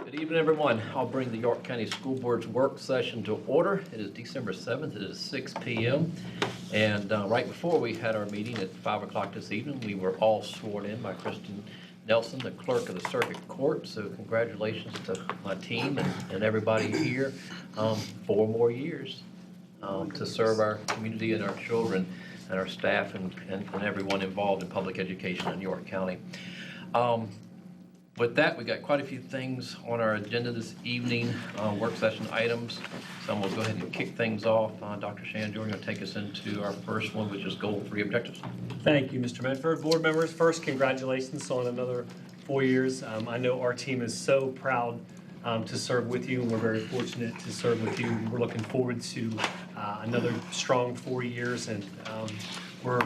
Good evening, everyone. I'll bring the York County School Board's work session to order. It is December 7th. It is 6 p.m. And right before we had our meeting at 5 o'clock this evening, we were all sworn in by Kristen Nelson, the clerk of the circuit court. So congratulations to my team and everybody here. 4 more years to serve our community and our children and our staff and everyone involved in public education in York County. With that, we got quite a few things on our agenda this evening, work session items. So we'll go ahead and kick things off. Dr. Shandor, you're going to take us into our first one, which is Goal 3 objectives. Thank you, Mr. Medford. Board members, first, congratulations on another 4 years. I know our team is so proud to serve with you, and we're very fortunate to serve with you. We're looking forward to another strong 4 years, and we're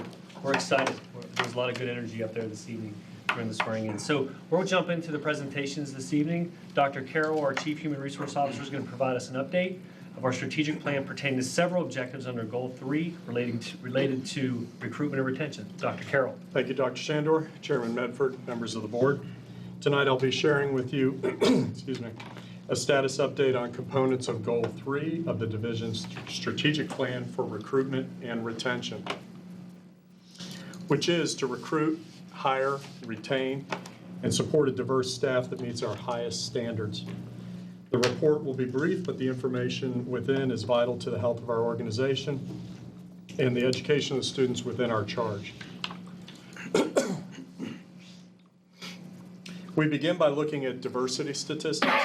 excited. There's a lot of good energy up there this evening during the swearing in. So we'll jump into the presentations this evening. Dr. Carroll, our Chief Human Resource Officer, is going to provide us an update of our strategic plan pertaining to several objectives under Goal 3 related to recruitment and retention. Dr. Carroll. Thank you, Dr. Shandor, Chairman Medford, members of the board. Tonight I'll be sharing with you excuse me, a status update on components of Goal 3 of the division's strategic plan for recruitment and retention, which is to recruit, hire, retain, and support a diverse staff that meets our highest standards. The report will be brief, but the information within is vital to the health of our organization and the education of the students within our charge. We begin by looking at diversity statistics.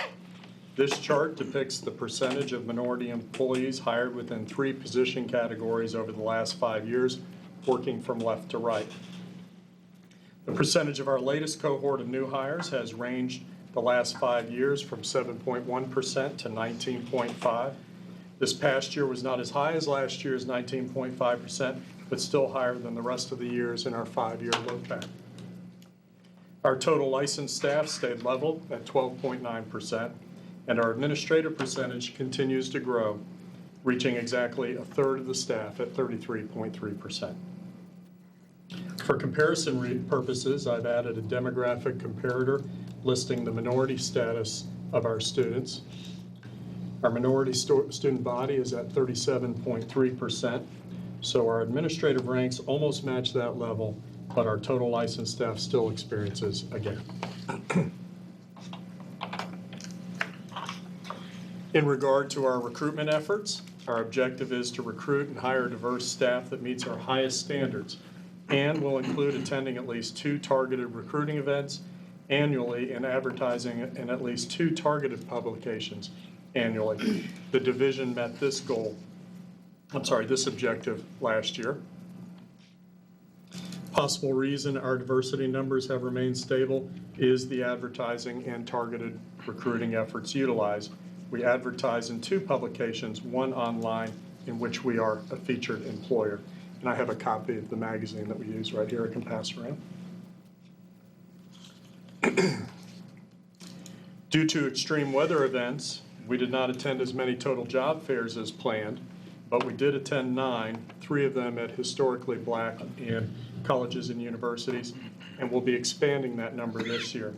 This chart depicts the percentage of minority employees hired within 3 position categories over the last 5 years, working from left to right. The percentage of our latest cohort of new hires has ranged the last 5 years from 7.1% to 19.5%. This past year was not as high as last year's 19.5%, but still higher than the rest of the years in our 5-year look back. Our total licensed staff stayed level at 12.9%, and our administrative percentage continues to grow, reaching exactly a third of the staff at 33.3%. For comparison purposes, I've added a demographic comparator listing the minority status of our students. Our minority student body is at 37.3%, so our administrative ranks almost match that level, but our total licensed staff still experiences a gap. In regard to our recruitment efforts, our objective is to recruit and hire diverse staff that meets our highest standards and will include attending at least 2 targeted recruiting events annually and advertising in at least 2 targeted publications annually. The division met this objective last year. Possible reason our diversity numbers have remained stable is the advertising and targeted recruiting efforts utilized. We advertise in 2 publications, one online in which we are a featured employer. And I have a copy of the magazine that we use right here I can pass around. Due to extreme weather events, we did not attend as many total job fairs as planned, but we did attend 9, 3 of them at historically black and colleges and universities, and we'll be expanding that number this year.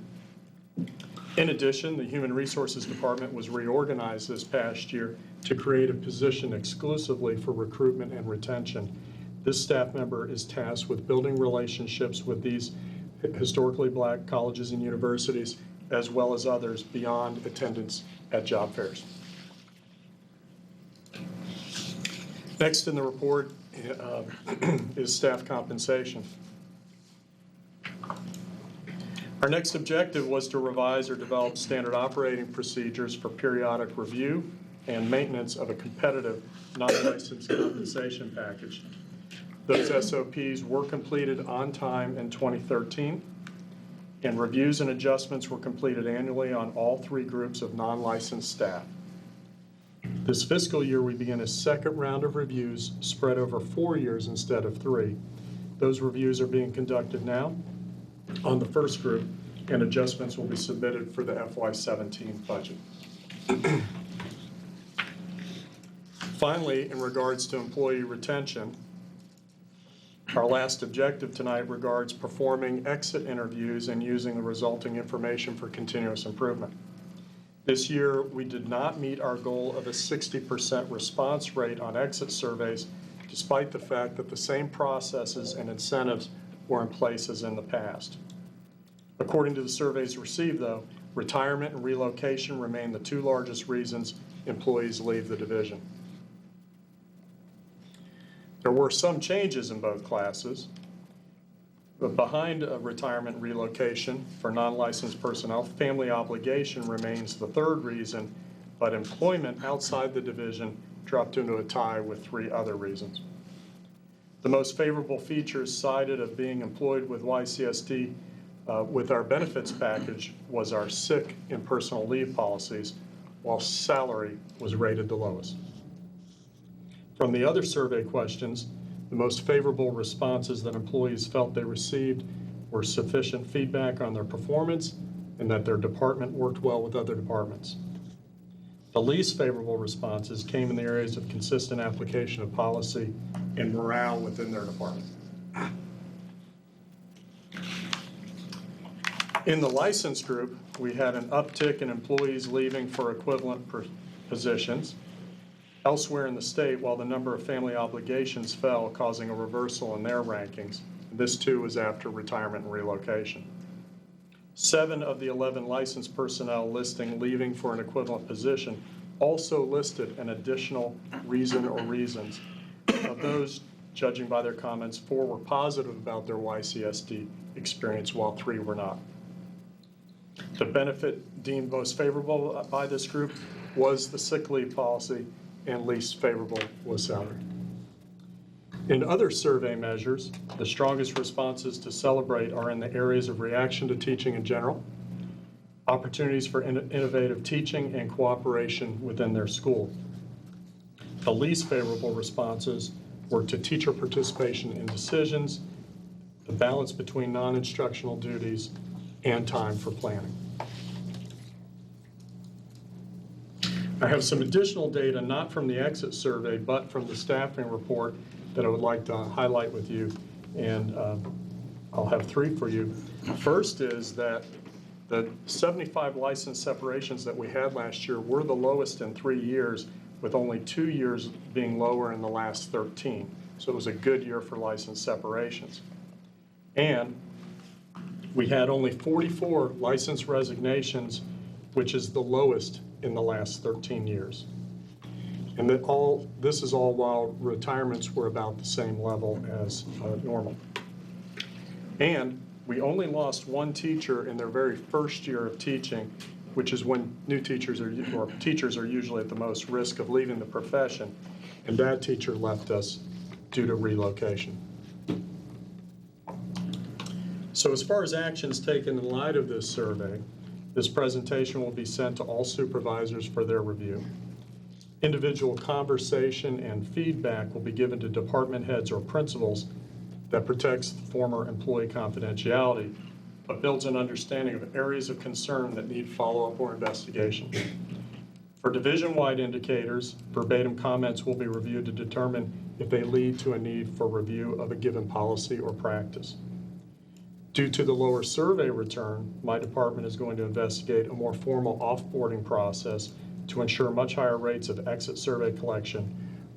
In addition, the Human Resources Department was reorganized this past year to create a position exclusively for recruitment and retention. This staff member is tasked with building relationships with these historically black colleges and universities, as well as others beyond attendance at job fairs. Next in the report is staff compensation. Our next objective was to revise or develop standard operating procedures for periodic review and maintenance of a competitive non-licensed compensation package. Those SOPs were completed on time in 2013, and reviews and adjustments were completed annually on all 3 groups of non-licensed staff. This fiscal year, we begin a second round of reviews spread over 4 years instead of 3. Those reviews are being conducted now on the first group, and adjustments will be submitted for the FY17 budget. Finally, in regards to employee retention, our last objective tonight regards performing exit interviews and using the resulting information for continuous improvement. This year, we did not meet our goal of a 60% response rate on exit surveys, despite the fact that the same processes and incentives were in place as in the past. According to the surveys received, though, retirement and relocation remain the two largest reasons employees leave the division. There were some changes in both classes. But behind retirement and relocation for non-licensed personnel, family obligation remains the third reason, but employment outside the division dropped into a tie with three other reasons. The most favorable features cited of being employed with YCSD with our benefits package was our sick and personal leave policies, while salary was rated the lowest. From the other survey questions, the most favorable responses that employees felt they received were sufficient feedback on their performance and that their department worked well with other departments. The least favorable responses came in the areas of consistent application of policy and morale within their department. In the license group, we had an uptick in employees leaving for equivalent positions. Elsewhere in the state, while the number of family obligations fell, causing a reversal in their rankings. This too was after retirement and relocation. 7 of the 11 licensed personnel listing leaving for an equivalent position also listed an additional reason or reasons. Of those, judging by their comments, 4 were positive about their YCSD experience, while 3 were not. The benefit deemed most favorable by this group was the sick leave policy, and least favorable was salary. In other survey measures, the strongest responses to celebrate are in the areas of reaction to teaching in general, opportunities for innovative teaching, and cooperation within their school. The least favorable responses were to teacher participation in decisions, the balance between non-instructional duties, and time for planning. I have some additional data, not from the exit survey, but from the staffing report that I would like to highlight with you, and I'll have 3 for you. First is that the 75 license separations that we had last year were the lowest in 3 years, with only 2 years being lower in the last 13. So it was a good year for license separations. And we had only 44 license resignations, which is the lowest in the last 13 years. And this is all while retirements were about the same level as normal. And we only lost 1 teacher in their very first year of teaching, which is when new teachers teachers are usually at the most risk of leaving the profession. And that teacher left us due to relocation. So as far as actions taken in light of this survey, this presentation will be sent to all supervisors for their review. Individual conversation and feedback will be given to department heads or principals that protects former employee confidentiality, but builds an understanding of areas of concern that need follow-up or investigation. For division-wide indicators, verbatim comments will be reviewed to determine if they lead to a need for review of a given policy or practice. Due to the lower survey return, my department is going to investigate a more formal offboarding process to ensure much higher rates of exit survey collection,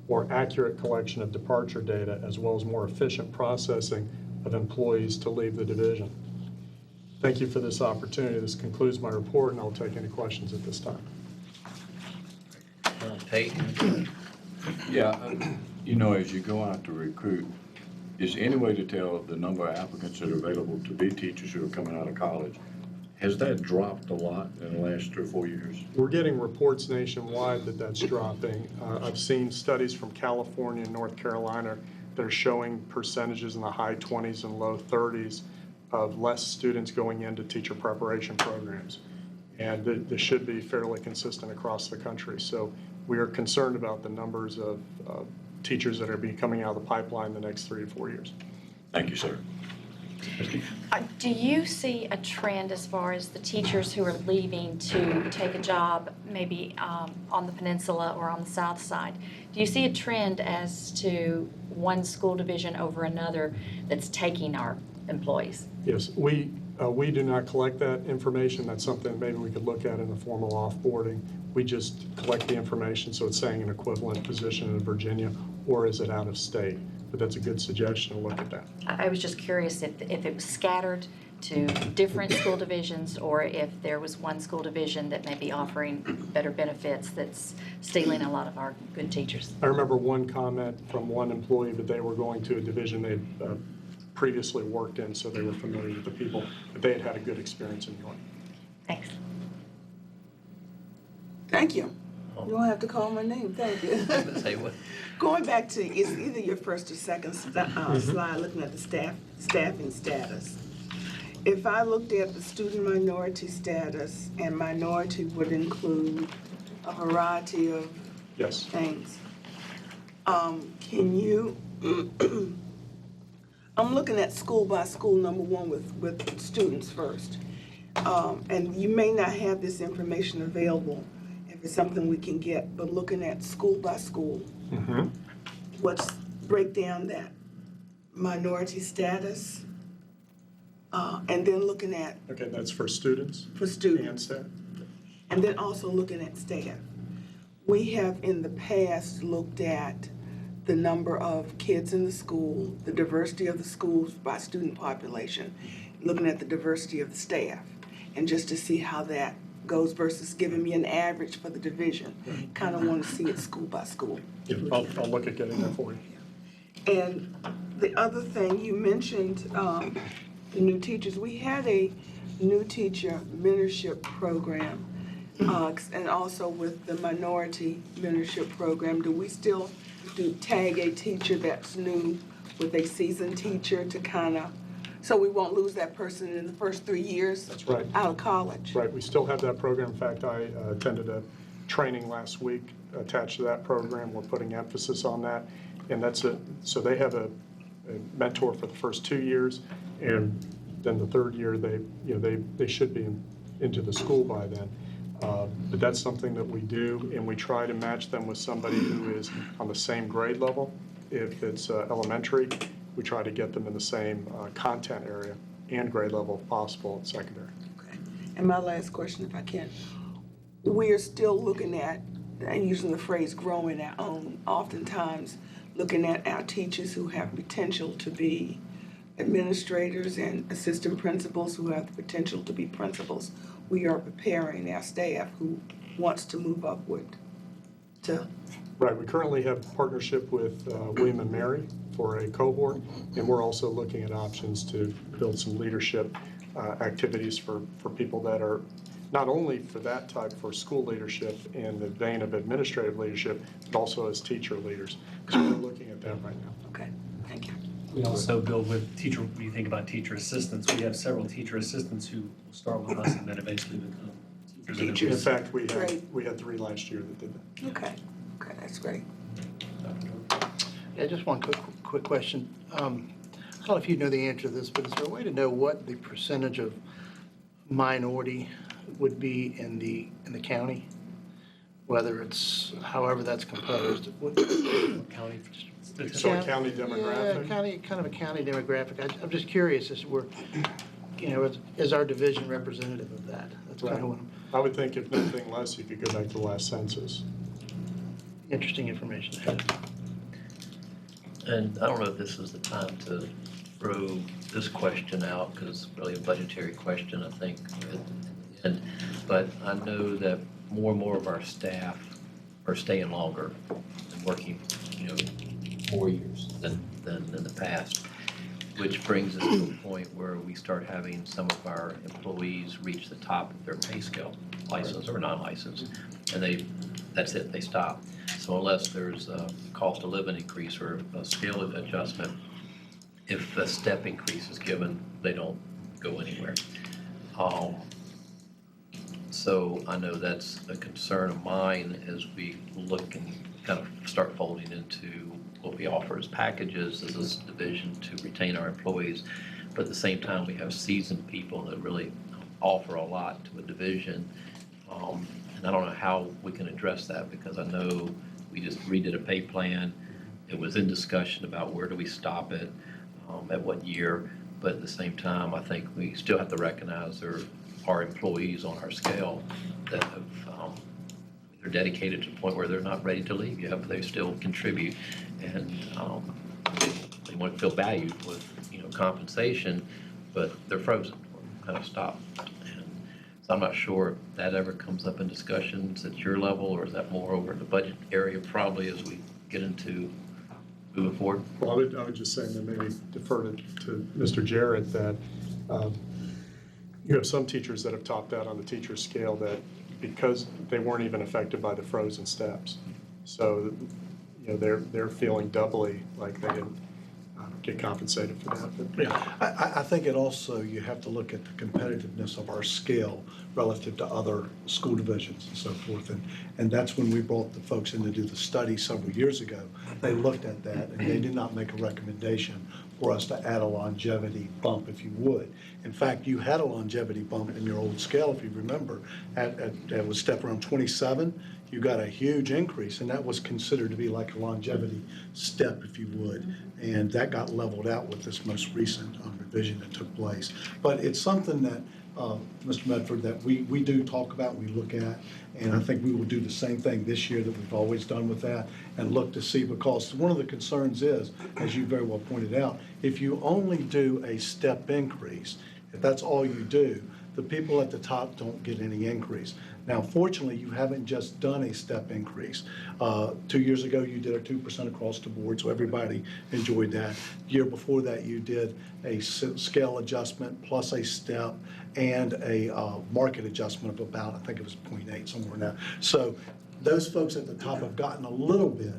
more accurate collection of departure data, as well as more efficient processing of employees to leave the division. Thank you for this opportunity. This concludes my report, and I'll take any questions at this time. Peyton? Yeah, you know, as you go out to recruit, is there any way to tell the number of applicants that are available to be teachers who are coming out of college? Has that dropped a lot in the last 3 or 4 years? We're getting reports nationwide that that's dropping. I've seen studies from California and North Carolina that are showing percentages in the high 20s and low 30s of less students going into teacher preparation programs. And this should be fairly consistent across the country. So we are concerned about the numbers of teachers that are coming out of the pipeline in the next 3 to 4 years. Thank you, sir. Do you see a trend as far as the teachers who are leaving to take a job maybe on the peninsula or on the south side? Do you see a trend as to one school division over another that's taking our employees? Yes, We do not collect that information. That's something maybe we could look at in a formal offboarding. We just collect the information, so it's saying an equivalent position in Virginia, or is it out of state? But that's a good suggestion to look at that. I was just curious if it was scattered to different school divisions, or if there was one school division that may be offering better benefits that's stealing a lot of our good teachers. I remember one comment from one employee that they were going to a division they'd previously worked in, so they were familiar with the people, but they had had a good experience in York. Thanks. Thank you. You don't have to call my name, thank you. Ms. Haywood? Going back to, it's either your first or second slide, looking at the staffing status. If I looked at the student minority status, and minority would include a variety of Yes. things, can you, I'm looking at school by school, number one, with students first. And you may not have this information available if it's something we can get, but looking at school by school, let's break down that minority status, and then looking at Okay, that's for students for and students, staff. and then also looking at staff. We have in the past looked at the number of kids in the school, the diversity of the schools by student population, looking at the diversity of the staff, and just to see how that goes versus giving me an average for the division. Kind of want to see it school by school. Yeah, I'll look at getting that for you. And the other thing, you mentioned the new teachers. We had a new teacher mentorship program, and also with the minority mentorship program. Do we still tag a teacher that's new with a seasoned teacher to kind of, so we won't lose that person in the first 3 years? That's right. Out of college? Right, we still have that program. In fact, I attended a training last week attached to that program. We're putting emphasis on that. And that's it. So they have a mentor for the first 2 years, and then the third year, they should be into the school by then. But that's something that we do, and we try to match them with somebody who is on the same grade level. If it's elementary, we try to get them in the same content area and grade level if possible at secondary. Okay. And my last question, if I can. We're still looking at, and using the phrase growing our own, oftentimes looking at our teachers who have potential to be administrators and assistant principals who have the potential to be principals. We are preparing our staff who wants to move upward to. Right, we currently have a partnership with William and Mary for a cohort, and we're also looking at options to build some leadership activities for people that are, not only for that type, for school leadership in the vein of administrative leadership, but also as teacher leaders. So we're looking at that right now. Okay, thank you. We also build with teacher, when you think about teacher assistants, we have several teacher assistants who will start with us and then eventually become teachers. In fact, Great. we had 3 last year that did that. Okay, that's great. Yeah, just one quick question. I don't know if you know the answer to this, but is there a way to know what the percentage of minority would be in the county? Whether it's, however that's composed. County statistics. So a county demographic? Yeah, kind of a county demographic. I'm just curious as we're, is our division representative of that? That's kind of what, I would think if nothing less, you could go back to the last census. interesting information there. And I don't know if this is the time to throw this question out, because it's really a budgetary question, I think. But I know that more and more of our staff are staying longer and working, 4 years than in the past, which brings us to a point where we start having some of our employees reach the top of their pay scale, licensed or non-licensed, and that's it, they stop. So unless there's a cost of living increase or a scale adjustment, if a step increase is given, they don't go anywhere. So I know that's a concern of mine as we look and kind of start folding into what we offer as packages as this division to retain our employees. But at the same time, we have seasoned people that really offer a lot to a division. And I don't know how we can address that, because I know we just redid a pay plan. It was in discussion about where do we stop it, at what year. But at the same time, I think we still have to recognize there are employees on our scale that have, they're dedicated to the point where they're not ready to leave yet, but they still contribute. And they want to feel valued with, compensation, but they're frozen, kind of stopped. And so I'm not sure if that ever comes up in discussions at your level, or is that more over in the budget area probably as we get into moving forward? Well, I would just say, and then maybe defer to Mr. Jarrett, that you have some teachers that have topped out on the teacher scale that because they weren't even affected by the frozen steps. So, they're feeling doubly like they didn't get compensated for that. But, I think it also, you have to look at the competitiveness of our scale relative to other school divisions and so forth. And that's when we brought the folks in to do the study several years ago. They looked at that and they did not make a recommendation for us to add a longevity bump, if you would. In fact, you had a longevity bump in your old scale, if you remember. It was step around 27. You got a huge increase, and that was considered to be like a longevity step, if you would. And that got leveled out with this most recent revision that took place. But it's something that, Mr. Medford, that we do talk about, we look at, and I think we will do the same thing this year that we've always done with that, and look to see, because one of the concerns is, as you very well pointed out, if you only do a step increase, if that's all you do, the people at the top don't get any increase. Now, fortunately, you haven't just done a step increase. 2 years ago, you did a 2% across the board, so everybody enjoyed that. Year before that, you did a scale adjustment plus a step and a market adjustment of about, I think it was 0.8, somewhere now. So those folks at the top have gotten a little bit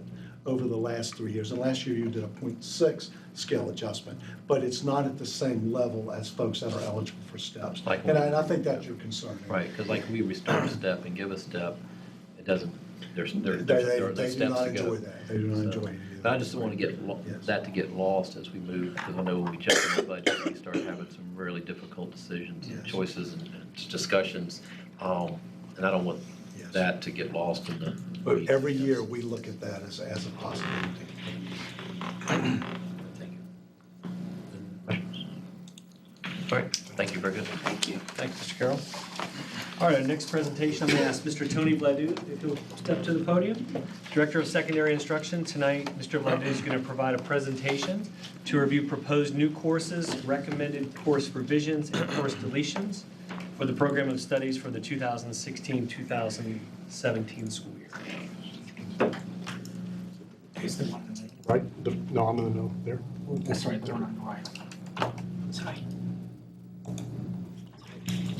over the last 3 years. And last year, you did a 0.6 scale adjustment, but it's not at the same level as folks that are eligible for steps. And I think that's your concern. Right, because like we restore a step and give a step, it doesn't, there are They steps do not to go. enjoy that. They do not enjoy it. But I just don't want to get Yes. that to get lost as we move, because I know when we check in the budget, we start having some really difficult decisions and Yes. choices and discussions. And I don't want Yes. that to get lost in the. But every year, we look at that as a possibility. Thank you. Questions? All right, thank you very good. Thank you. Thanks, Mr. Carroll. All right, our next presentation, I'm going to ask Mr. Tony Vladu if he'll step to the podium. Director of Secondary Instruction. Tonight, Mr. Vladu is going to provide a presentation to review proposed new courses, recommended course revisions, and course deletions for the program of studies for the 2016-2017 school year. He's the one in the right? No, I'm in the middle there. That's right, the one on the right. Sorry.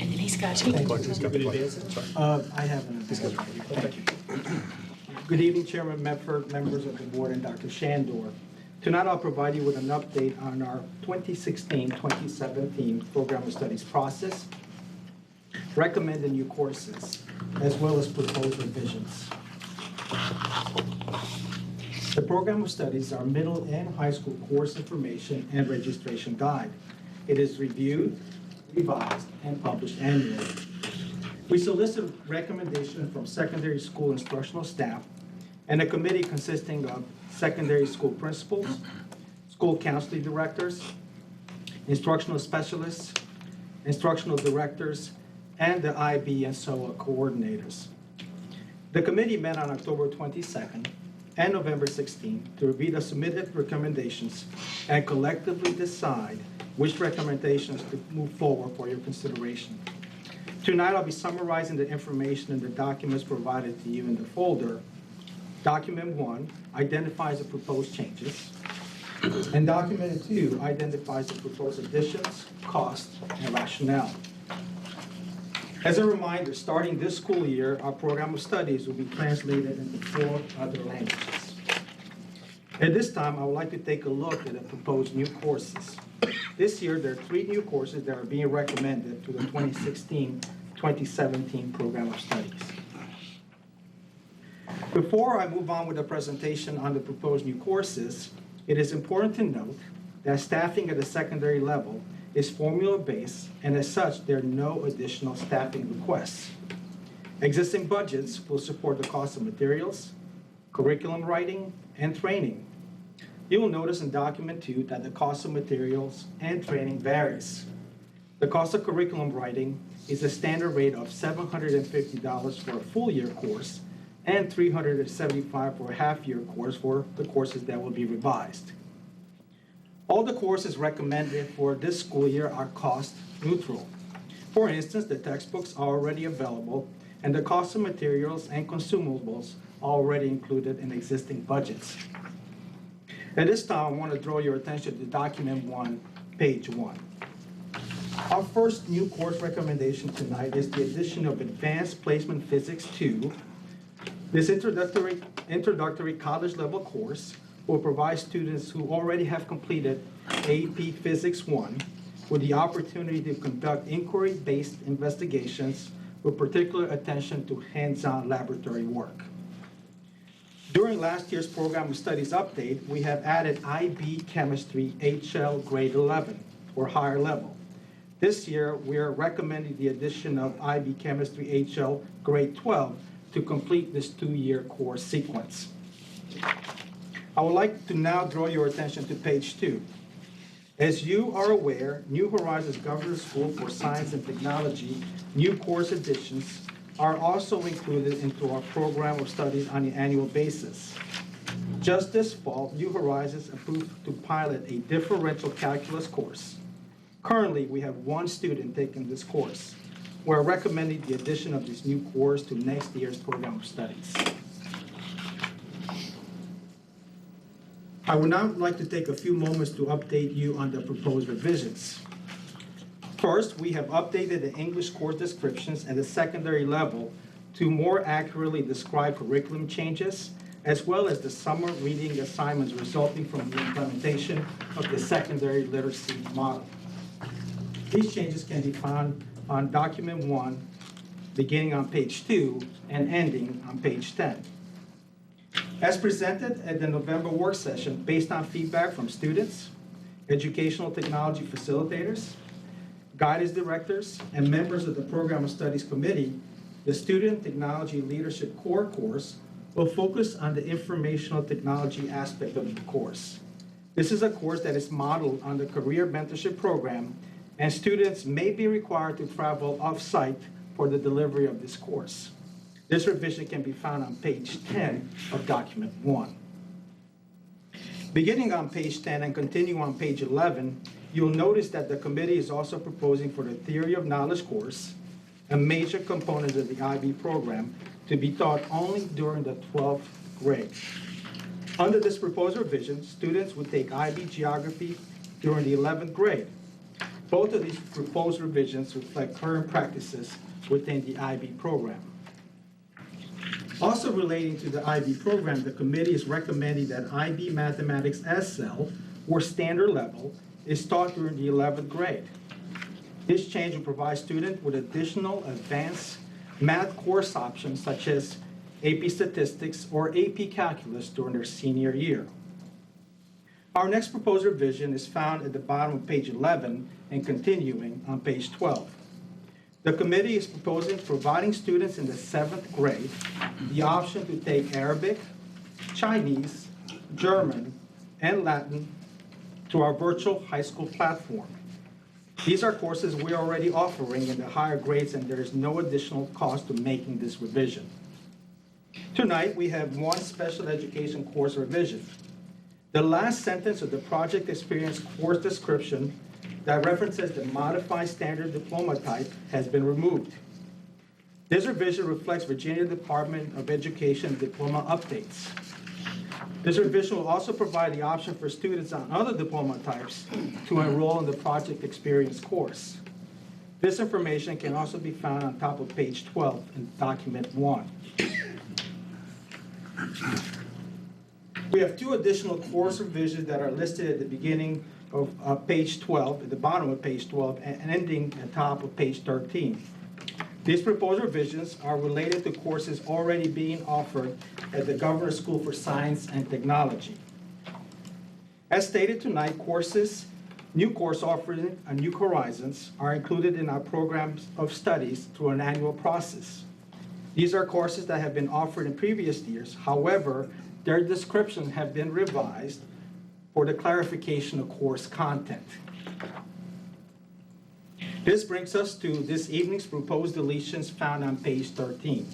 And then he's got. Like he's got the mic. I have an Thank you. Good evening, Chairman Medford, members of the board, and Dr. Shandor. Tonight, I'll provide you with an update on our 2016-2017 Program of Studies process, recommended new courses, as well as proposed revisions. The Program of Studies are middle and high school course information and registration guide. It is reviewed, revised, and published annually. We solicit recommendations from secondary school instructional staff and a committee consisting of secondary school principals, school counseling directors, instructional specialists, instructional directors, and the IB and SOA coordinators. The committee met on October 22nd and November 16th to review the submitted recommendations and collectively decide which recommendations to move forward for your consideration. Tonight, I'll be summarizing the information in the documents provided to you in the folder. Document 1 identifies the proposed changes, and document 2 identifies the proposed additions, costs, and rationale. As a reminder, starting this school year, our program of studies will be translated into 4 other languages. At this time, I would like to take a look at the proposed new courses. This year, there are 3 new courses that are being recommended to the 2016-2017 program of studies. Before I move on with the presentation on the proposed new courses, it is important to note that staffing at the secondary level is formula-based, and as such, there are no additional staffing requests. Existing budgets will support the cost of materials, curriculum writing, and training. You will notice in document 2 that the cost of materials and training varies. The cost of curriculum writing is a standard rate of $750 for a full-year course and $375 for a half-year course for the courses that will be revised. All the courses recommended for this school year are cost neutral. For instance, the textbooks are already available and the cost of materials and consumables are already included in existing budgets. At this time, I want to draw your attention to document 1, page 1. Our first new course recommendation tonight is the addition of Advanced Placement Physics 2. This introductory college-level course will provide students who already have completed AP Physics 1 with the opportunity to conduct inquiry-based investigations with particular attention to hands-on laboratory work. During last year's Program of Studies update, we have added IB Chemistry HL Grade 11, or higher level. This year, we are recommending the addition of IB Chemistry HL Grade 12 to complete this 2-year course sequence. I would like to now draw your attention to page 2. As you are aware, New Horizons Governor School for Science and Technology new course additions are also included into our program of studies on an annual basis. Just this fall, New Horizons approved to pilot a differential calculus course. Currently, we have 1 student taking this course. We're recommending the addition of this new course to next year's program of studies. I would now like to take a few moments to update you on the proposed revisions. First, we have updated the English course descriptions at the secondary level to more accurately describe curriculum changes, as well as the summer reading assignments resulting from the implementation of the secondary literacy model. These changes can be found on document 1, beginning on page 2 and ending on page 10. As presented at the November work session, based on feedback from students, educational technology facilitators, guidance directors, and members of the Program of Studies Committee, the Student Technology Leadership Core course will focus on the informational technology aspect of the course. This is a course that is modeled on the Career Mentorship Program, and students may be required to travel off-site for the delivery of this course. This revision can be found on page 10 of document 1. Beginning on page 10 and continuing on page 11, you'll notice that the committee is also proposing for the Theory of Knowledge course, a major component of the IB program, to be taught only during the 12th grade. Under this proposed revision, students would take IB Geography during the 11th grade. Both of these proposed revisions reflect current practices within the IB program. Also relating to the IB program, the committee is recommending that IB Mathematics SL, or standard level, is taught during the 11th grade. This change will provide students with additional advanced math course options such as AP Statistics or AP Calculus during their senior year. Our next proposed revision is found at the bottom of page 11 and continuing on page 12. The committee is proposing providing students in the 7th grade the option to take Arabic, Chinese, German, and Latin to our virtual high school platform. These are courses we're already offering in the higher grades, and there is no additional cost to making this revision. Tonight, we have 1 special education course revision. The last sentence of the project experience course description that references the modified standard diploma type has been removed. This revision reflects Virginia Department of Education diploma updates. This revision will also provide the option for students on other diploma types to enroll in the project experience course. This information can also be found on top of page 12 in document 1. We have 2 additional course revisions that are listed at the beginning of page 12, at the bottom of page 12, and ending at the top of page 13. These proposed revisions are related to courses already being offered at the Governor School for Science and Technology. As stated tonight, new course offerings on New Horizons are included in our programs of studies through an annual process. These are courses that have been offered in previous years. However, their descriptions have been revised for the clarification of course content. This brings us to this evening's proposed deletions found on page 13.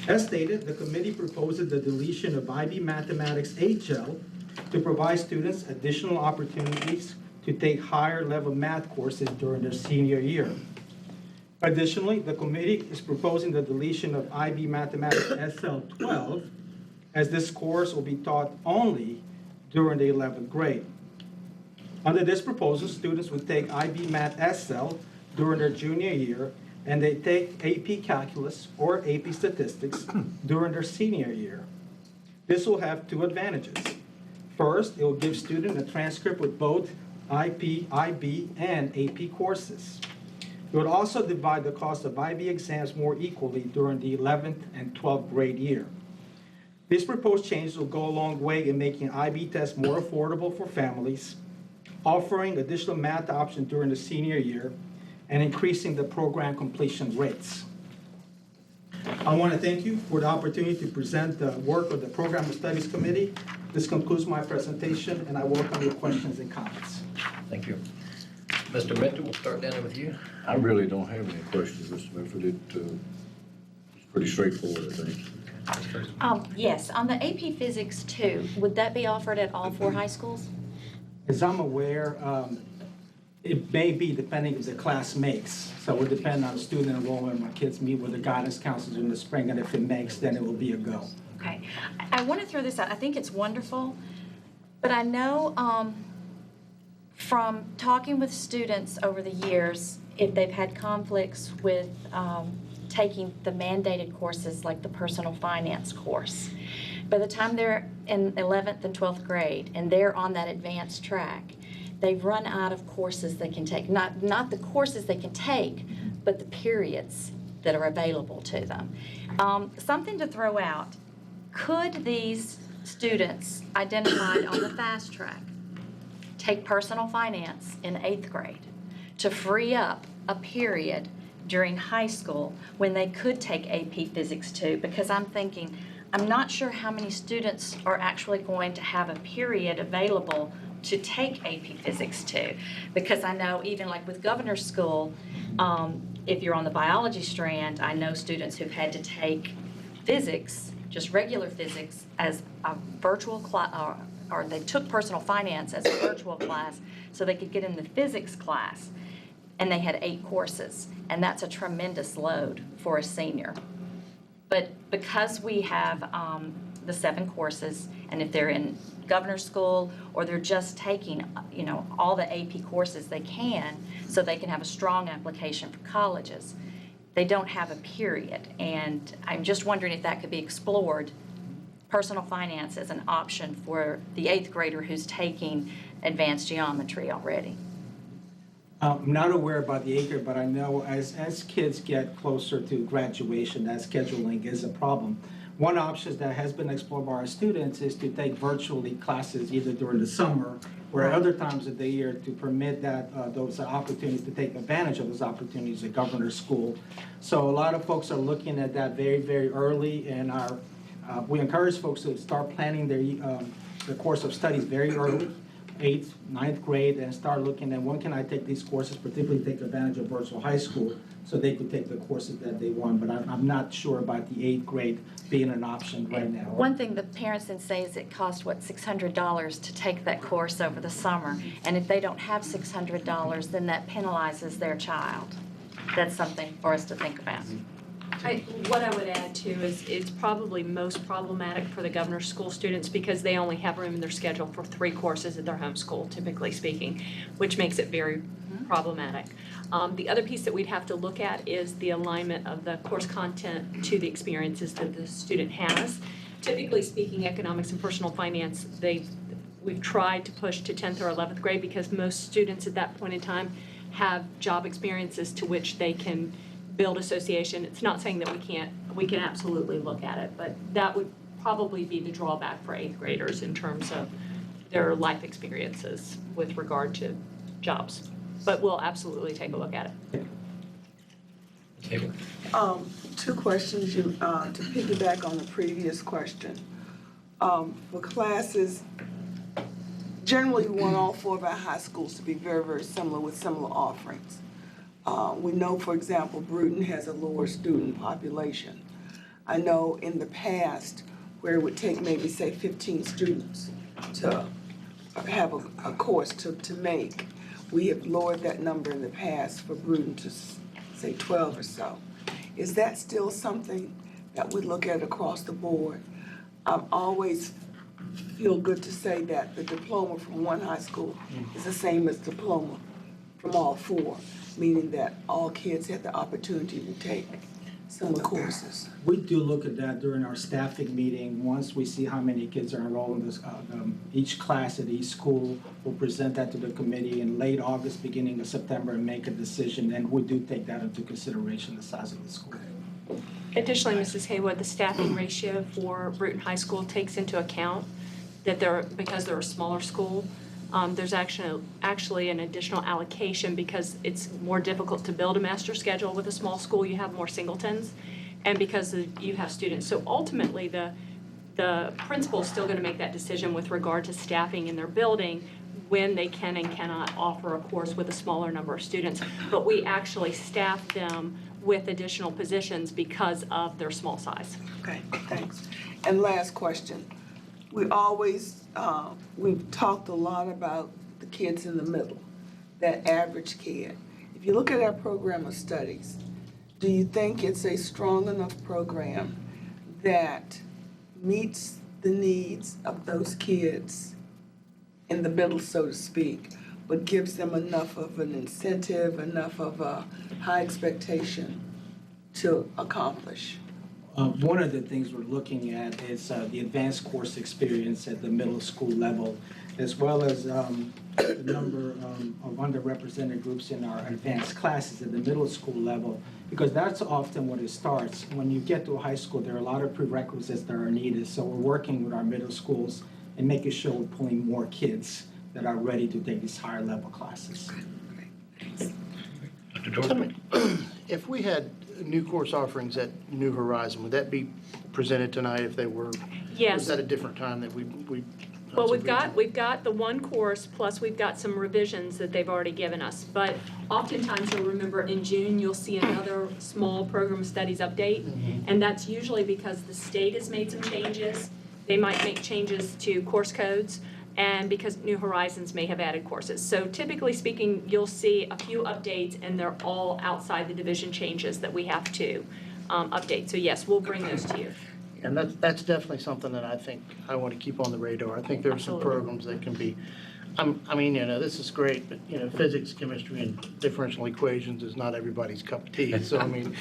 As stated, the committee proposes the deletion of IB Mathematics HL to provide students additional opportunities to take higher level math courses during their senior year. Additionally, the committee is proposing the deletion of IB Mathematics SL12, as this course will be taught only during the 11th grade. Under this proposal, students would take IB Math SL during their junior year, and they take AP Calculus or AP Statistics during their senior year. This will have two advantages. First, it will give students a transcript with both IB, and AP courses. It would also divide the cost of IB exams more equally during the 11th and 12th grade year. These proposed changes will go a long way in making IB tests more affordable for families, offering additional math options during the senior year, and increasing the program completion rates. I want to thank you for the opportunity to present the work of the Program of Studies Committee. This concludes my presentation, and I welcome your questions and comments. Thank you. Mr. Mentor, we'll start down there with you. I really don't have any questions, Mr. Medford. It's pretty straightforward, I think. Yes, on the AP Physics 2, would that be offered at all four high schools? As I'm aware, it may be depending if the class makes. So it would depend on student enrollment. My kids meet with the guidance counselors in the spring, and if it makes, then it will be a go. Okay. I want to throw this out. I think it's wonderful, but I know from talking with students over the years, if they've had conflicts with taking the mandated courses like the personal finance course, by the time they're in 11th and 12th grade and they're on that advanced track, they've run out of courses they can take. Not the courses they can take, but the periods that are available to them. Something to throw out. Could these students identified on the fast track take personal finance in 8th grade to free up a period during high school when they could take AP Physics 2? Because I'm thinking, I'm not sure how many students are actually going to have a period available to take AP Physics 2. Because I know even like with Governor's School, if you're on the biology strand, I know students who've had to take physics, just regular physics, as a virtual class, or they took personal finance as a virtual class so they could get in the physics class, and they had 8 courses, and that's a tremendous load for a senior. But because we have the 7 courses, and if they're in Governor's School or they're just taking, all the AP courses they can so they can have a strong application for colleges, they don't have a period. And I'm just wondering if that could be explored, personal finance as an option for the 8th grader who's taking advanced geometry already. I'm not aware about the 8th grade, but I know as kids get closer to graduation, that scheduling is a problem. One option that has been explored by our students is to take virtually classes either during the summer or at other times of the year to permit those opportunities, to take advantage of those opportunities at Governor's School. So a lot of folks are looking at that very, very early, and we encourage folks to start planning their course of studies very early, 8th, 9th grade, and start looking at when can I take these courses, particularly take advantage of virtual high school, so they could take the courses that they want. But I'm not sure about the 8th grade being an option right now. One thing the parents then say is it costs, $600 to take that course over the summer. And if they don't have $600, then that penalizes their child. That's something for us to think about. What I would add too is it's probably most problematic for the Governor's School students because they only have room in their schedule for 3 courses at their home school, typically speaking, which makes it very problematic. The other piece that we'd have to look at is the alignment of the course content to the experiences that the student has. Typically speaking, economics and personal finance, we've tried to push to 10th or 11th grade because most students at that point in time have job experiences to which they can build association. It's not saying that we can absolutely look at it, but that would probably be the drawback for 8th graders in terms of their life experiences with regard to jobs. But we'll absolutely take a look at it. Taylor? 2 questions to piggyback on the previous question. For classes generally we want all 4 of our high schools to be very, very similar with similar offerings. We know, for example, Bruton has a lower student population. I know in the past where it would take maybe, say, 15 students to have a course to make, we have lowered that number in the past for Bruton to, say, 12 or so. Is that still something that we look at across the board? I always feel good to say that the diploma from one high school is the same as diploma from all 4, meaning that all kids have the opportunity to take similar courses. We do look at that during our staffing meeting. Once we see how many kids are enrolled in this, each class at each school, we'll present that to the committee in late August, beginning of September, and make a decision. And we do take that into consideration, the size of the school. Additionally, Mrs. Haywood, the staffing ratio for Bruton High School takes into account that because they're a smaller school, there's actually an additional allocation because it's more difficult to build a master schedule with a small school. You have more singletons, and because you have students. So ultimately, the principal is still going to make that decision with regard to staffing in their building when they can and cannot offer a course with a smaller number of students. But we actually staff them with additional positions because of their small size. Okay, thanks. And last question. We always, we've talked a lot about the kids in the middle, that average kid. If you look at our program of studies, do you think it's a strong enough program that meets the needs of those kids in the middle, so to speak, but gives them enough of an incentive, enough of a high expectation to accomplish? One of the things we're looking at is the advanced course experience at the middle school level, as well as the number of underrepresented groups in our advanced classes at the middle school level, because that's often when it starts. When you get to high school, there are a lot of prerequisites that are needed, so we're working with our middle schools and making sure we're pulling more kids that are ready to take these higher level classes. Dr. George? If we had new course offerings at New Horizon, would that be presented tonight if they were? Yes. Was that a different time that we? Well, we've got the one course, plus we've got some revisions that they've already given us. But oftentimes, you'll remember in June, you'll see another small program of studies update. And that's usually because the state has made some changes. They might make changes to course codes, and because New Horizons may have added courses. So typically speaking, you'll see a few updates, and they're all outside the division changes that we have to update. So yes, we'll bring those to you. And that's definitely something that I think I want to keep on the radar. I think there are some Absolutely. programs that can be, I mean, this is great, but, physics, chemistry, and differential equations is not everybody's cup of tea. So, I mean,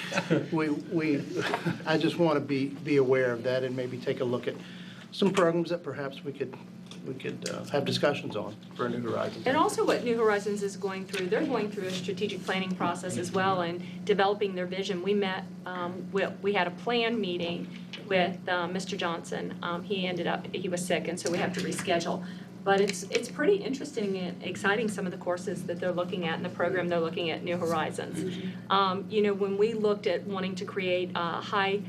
I just want to be aware of that and maybe take a look at some programs that perhaps we could have discussions on for New Horizons. And also what New Horizons is going through, they're going through a strategic planning process as well and developing their vision. We met, we had a plan meeting with Mr. Johnson. He was sick, and so we have to reschedule. But it's pretty interesting and exciting, some of the courses that they're looking at and the program they're looking at New Horizons. When we looked at wanting to create a high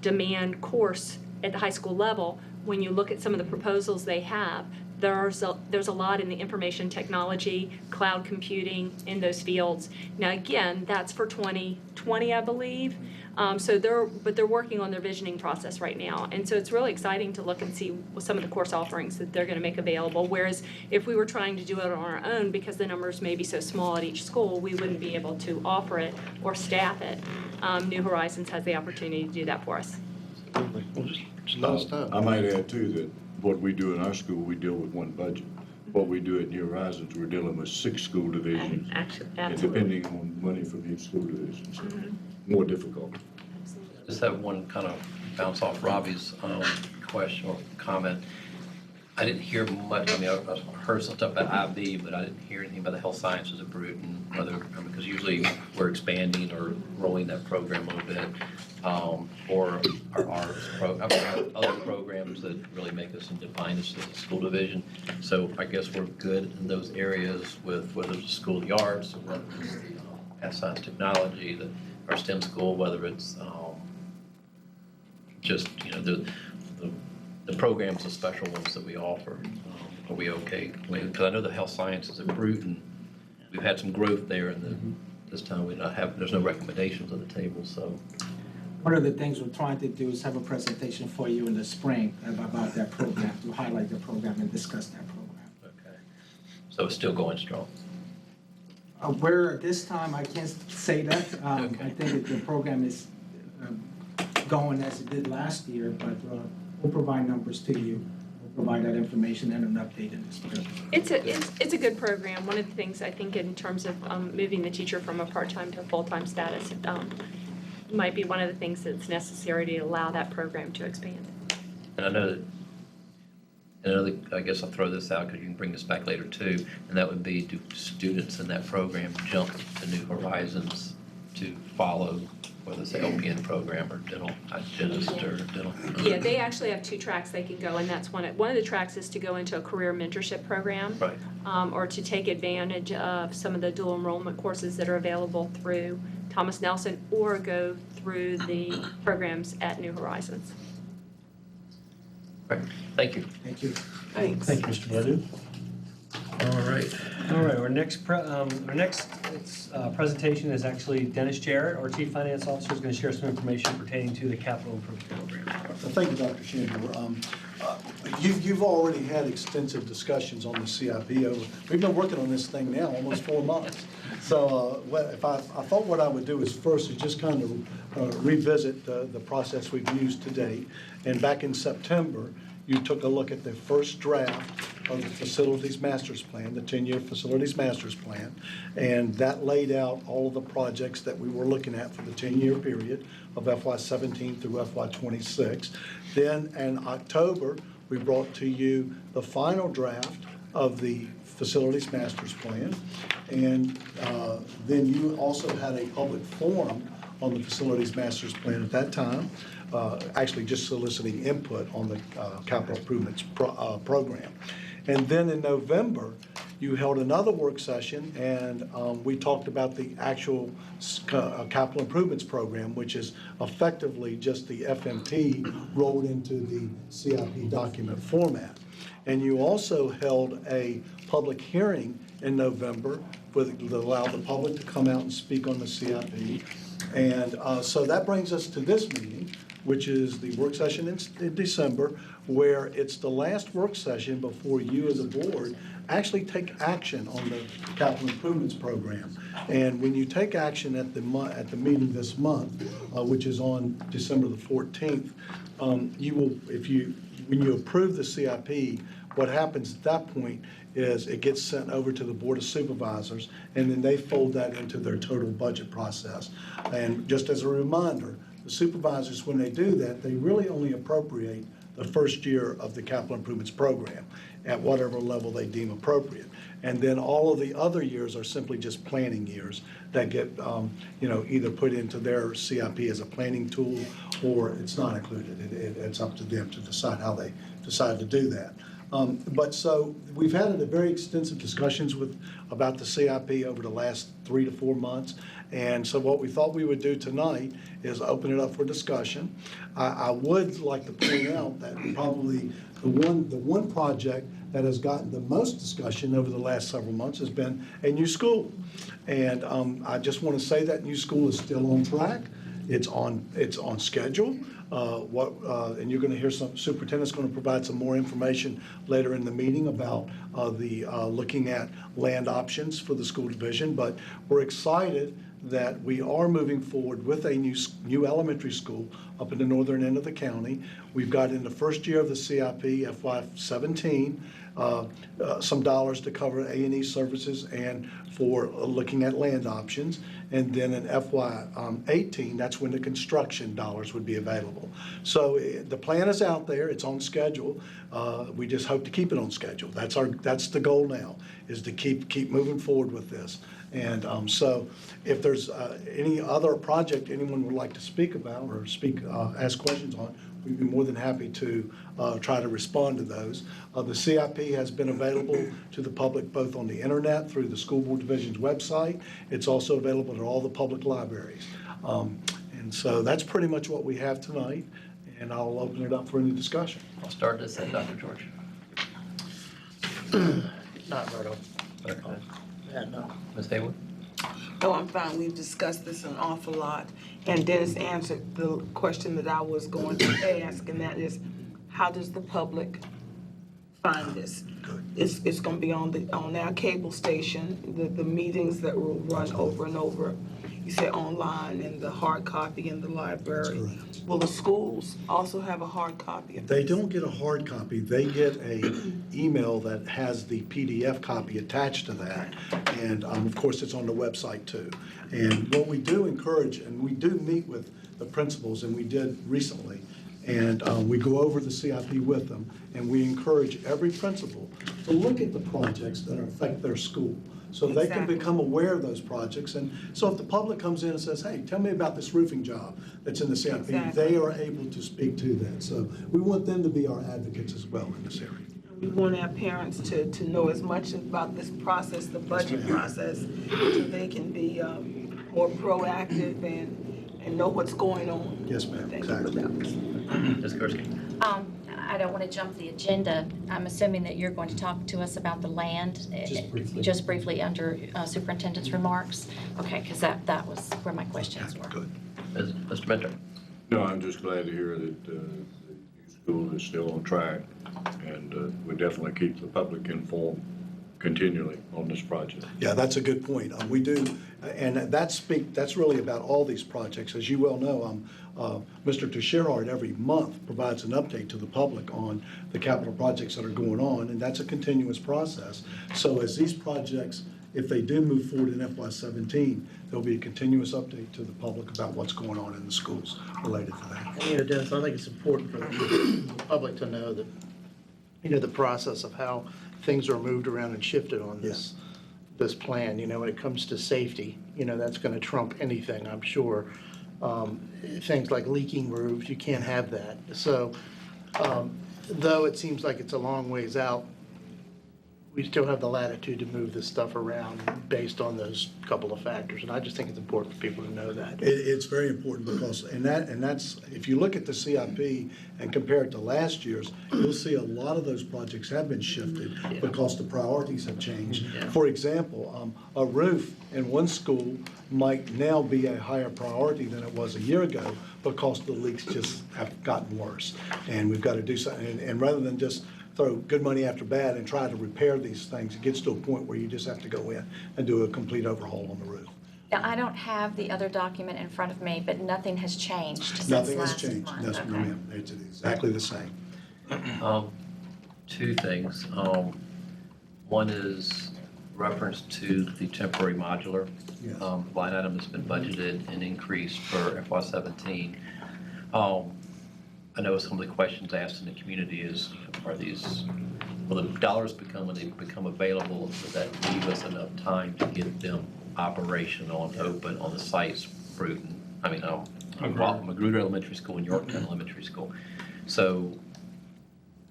demand course at the high school level, when you look at some of the proposals they have, there's a lot in the information technology, cloud computing, in those fields. Now again, that's for 2020, I believe. So they're working on their visioning process right now. And so it's really exciting to look and see some of the course offerings that they're going to make available. Whereas if we were trying to do it on our own, because the numbers may be so small at each school, we wouldn't be able to offer it or staff it. New Horizons has the opportunity to do that for us. Well, just let us know. I might add too that what we do in our school, we deal with one budget. What we do at New Horizons, we're dealing with 6 school divisions. Actually, And absolutely. depending on money from each school division, so more difficult. Just have one kind of bounce off Robbie's question or comment. I didn't hear much, I heard some stuff about IB, but I didn't hear anything about the health sciences at Bruton, because usually we're expanding or rolling that program a little bit, or our arts other programs that really make us and define us as a school division. So I guess we're good in those areas with whether it's School of the Arts, or whether it's Math, Science, Technology, our STEM school, whether it's just, the programs, the special ones that we offer. are we okay? Because I know the health sciences have improved, and we've had some growth there, and this time there's no recommendations on the table, so. One of the things we're trying to do is have a presentation for you in the spring about that program, to highlight the program and discuss that program. Okay. So it's still going strong. Where this time, I can't say that. Okay. I think that the program is going as it did last year, but we'll provide numbers to you. We'll provide that information and an update in the spring. It's a good program. One of the things I think in terms of moving the teacher from a part-time to a full-time status might be one of the things that's necessary to allow that program to expand. And I know that, I guess I'll throw this out because you can bring this back later too, and that would be, do students in that program jump to New Horizons to follow, whether it's the LPN program or dental hygienist or dental? Yeah, they actually have 2 tracks they can go, and that's one of the tracks is to go into a career mentorship program. Right. Or to take advantage of some of the dual enrollment courses that are available through Thomas Nelson, or go through the programs at New Horizons. Right. Thank you. Thank you. Thanks. Thank you, Mr. Ledoux. All right. All right, our next presentation is actually Dennis Jarrett, our Chief Finance Officer, is going to share some information pertaining to the capital improvement program. Thank you, Dr. Shandor. You've already had extensive discussions on the CIP. We've been working on this thing now almost 4 months. So I thought what I would do is first is just kind of revisit the process we've used to date. And back in September, you took a look at the first draft of the Facilities Master's Plan, the 10-year Facilities Master's Plan, and that laid out all of the projects that we were looking at for the 10-year period of FY17 through FY26. Then in October, we brought to you the final draft of the Facilities Master's Plan, and then you also had a public forum on the Facilities Master's Plan at that time, actually just soliciting input on the capital improvements program. And then in November, you held another work session, and we talked about the actual capital improvements program, which is effectively just the FMP rolled into the CIP document format. And you also held a public hearing in November that allowed the public to come out and speak on the CIP. And so that brings us to this meeting, which is the work session in December, where it's the last work session before you as a board actually take action on the capital improvements program. And when you take action at the meeting this month, which is on December the 14th, you will, when you approve the CIP, what happens at that point is it gets sent over to the Board of Supervisors, and then they fold that into their total budget process. And just as a reminder, the supervisors, when they do that, they really only appropriate the first year of the capital improvements program at whatever level they deem appropriate. And then all of the other years are simply just planning years that get, either put into their CIP as a planning tool, or it's not included. It's up to them to decide how they decide to do that. But so we've had very extensive discussions about the CIP over the last 3 to 4 months. And so what we thought we would do tonight is open it up for discussion. I would like to point out that probably the one project that has gotten the most discussion over the last several months has been a new school. And I just want to say that new school is still on track. It's on schedule. And you're going to hear some superintendent's going to provide some more information later in the meeting about looking at land options for the school division. But we're excited that we are moving forward with a new elementary school up in the northern end of the county. We've got in the first year of the CIP, FY17, some dollars to cover A&E services and for looking at land options. And then in FY18, that's when the construction dollars would be available. So the plan is out there, it's on schedule. We just hope to keep it on schedule. That's the goal now, is to keep moving forward with this. And so if there's any other project anyone would like to speak about or ask questions on, we'd be more than happy to try to respond to those. The CIP has been available to the public both on the internet through the School Board Division's website. It's also available at all the public libraries. And so that's pretty much what we have tonight, and I'll open it up for any discussion. I'll start this at Dr. George. Not Myrtle. Okay. Yeah, no. Ms. Haywood? Oh, I'm fine. We've discussed this an awful lot. And Dennis answered the question that I was going to ask, and that is, how does the public find this? It's gonna be on our cable station, the meetings that will run over and over. You said online and the hard copy in the library. That's Will the schools also have a hard copy of They this? don't get a hard copy, they get a email that has the PDF copy attached to that. And of course, it's on the website too. And what we do encourage, and we do meet with the principals, and we did recently, and we go over the CIP with them, and we encourage every principal to look at the projects that affect their school, so they can Exactly. become aware of those projects. And so if the public comes in and says, hey, tell me about this roofing job that's in the CIP, Exactly. they are able to speak to that. So we want them to be our advocates as well in this area. We want our parents to know as much about this process, the budget process, so they can be more proactive and know what's going on. Yes, ma'am, Thank you for exactly. that. Ms. Gursky? I don't want to jump the agenda. I'm assuming that you're going to talk to us about the land. Just briefly under superintendent's remarks? Okay, because that was where my questions were. Good. Mr. Mentor? No, I'm just glad to hear that the new school is still on track, and we definitely keep the public informed continually on this project. Yeah, that's a good point. We do, and that's really about all these projects. As you well know, Mr. Teixeira every month provides an update to the public on the capital projects that are going on, and that's a continuous process. So as these projects, if they do move forward in FY17, there'll be a continuous update to the public about what's going on in the schools related to that. And, Dennis, I think it's important for the public to know that, the process of how things are moved around and shifted on this plan. When it comes to safety, that's going to trump anything, I'm sure. Things like leaking roofs, you can't have that. So, though it seems like it's a long ways out, we still have the latitude to move this stuff around based on those couple of factors. And I just think it's important for people to know that. It's very important because, and that's, if you look at the CIP and compare it to last year's, you'll see a lot of those projects have been shifted because the priorities have changed. Yeah. For example, a roof in one school might now be a higher priority than it was a year ago because the leaks just have gotten worse. And we've got to do something, and rather than just throw good money after bad and try to repair these things, it gets to a point where you just have to go in and do a complete overhaul on the roof. Now, I don't have the other document in front of me, but nothing has changed since Nothing has last changed. month. Yes, no, Okay. ma'am. It's exactly the same. Two things. One is reference to the temporary modular. Yes. Line item has been budgeted and increased for FY17. I know some of the questions asked in the community is, will the dollars when they become available, does that leave us enough time to get them operational and open on the sites, Magruder Elementary School and Yorktown Elementary School? So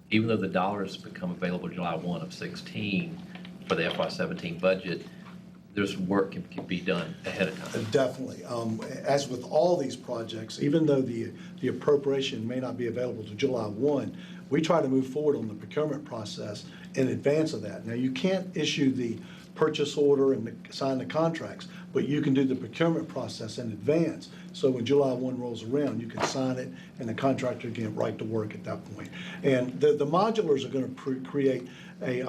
even though the dollars become available July 1 of 16 for the FY17 budget, there's work can be done ahead of time. Definitely. As with all these projects, even though the appropriation may not be available to July 1, we try to move forward on the procurement process in advance of that. Now, you can't issue the purchase order and sign the contracts, but you can do the procurement process in advance. So when July 1 rolls around, you can sign it and the contractor can get right to work at that point. And the modulars are going to create a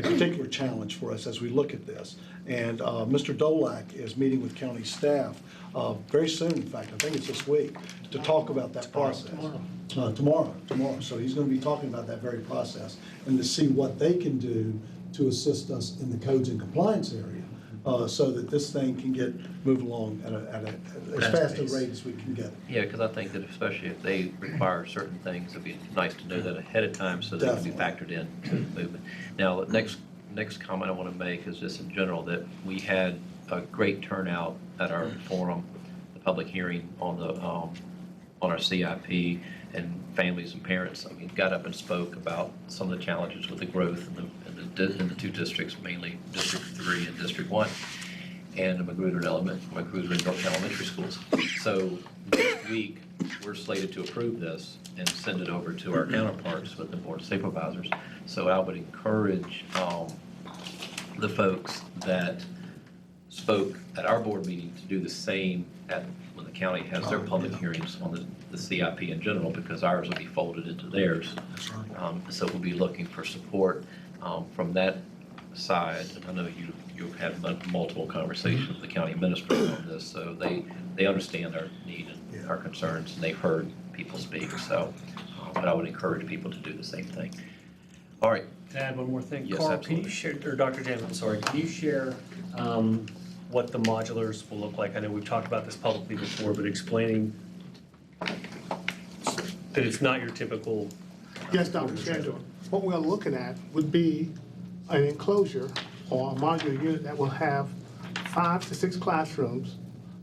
particular challenge for us as we look at this. And Mr. Dolak is meeting with county staff very soon, in fact, I think it's this week, to talk about that process. Tomorrow. So he's going to be talking about that very process and to see what they can do to assist us in the codes and compliance area so that this thing can move along at as fast a rate as we can get. Yeah, because I think that especially if they require certain things, it'd be nice to know that ahead of time so they can be factored in to the movement. Now, the next comment I want to make is just in general that we had a great turnout at our forum, the public hearing on our CIP, and families and parents, got up and spoke about some of the challenges with the growth in the two districts, mainly District 3 and District 1, and the Magruder and Yorktown Elementary Schools. So next week, we're slated to approve this and send it over to our counterparts with the Board of Supervisors. So I would encourage the folks that spoke at our board meeting to do the same when the county has their public hearings on the CIP in general, because ours will be folded into theirs. So we'll be looking for support from that side. And I know you've had multiple conversations with the county administrator on this, so they understand our need and our concerns, and they've heard people speak. So, but I would encourage people to do the same thing. All right. Can I add one more thing? Yes, Carl, can absolutely. you share, or Dr. James, I'm sorry, can you share what the modulars will look like? I know we've talked about this publicly before, but explaining that it's not your typical. Yes, Dr. Shandor. What we're looking at would be an enclosure or a modular unit that will have 5 to 6 classrooms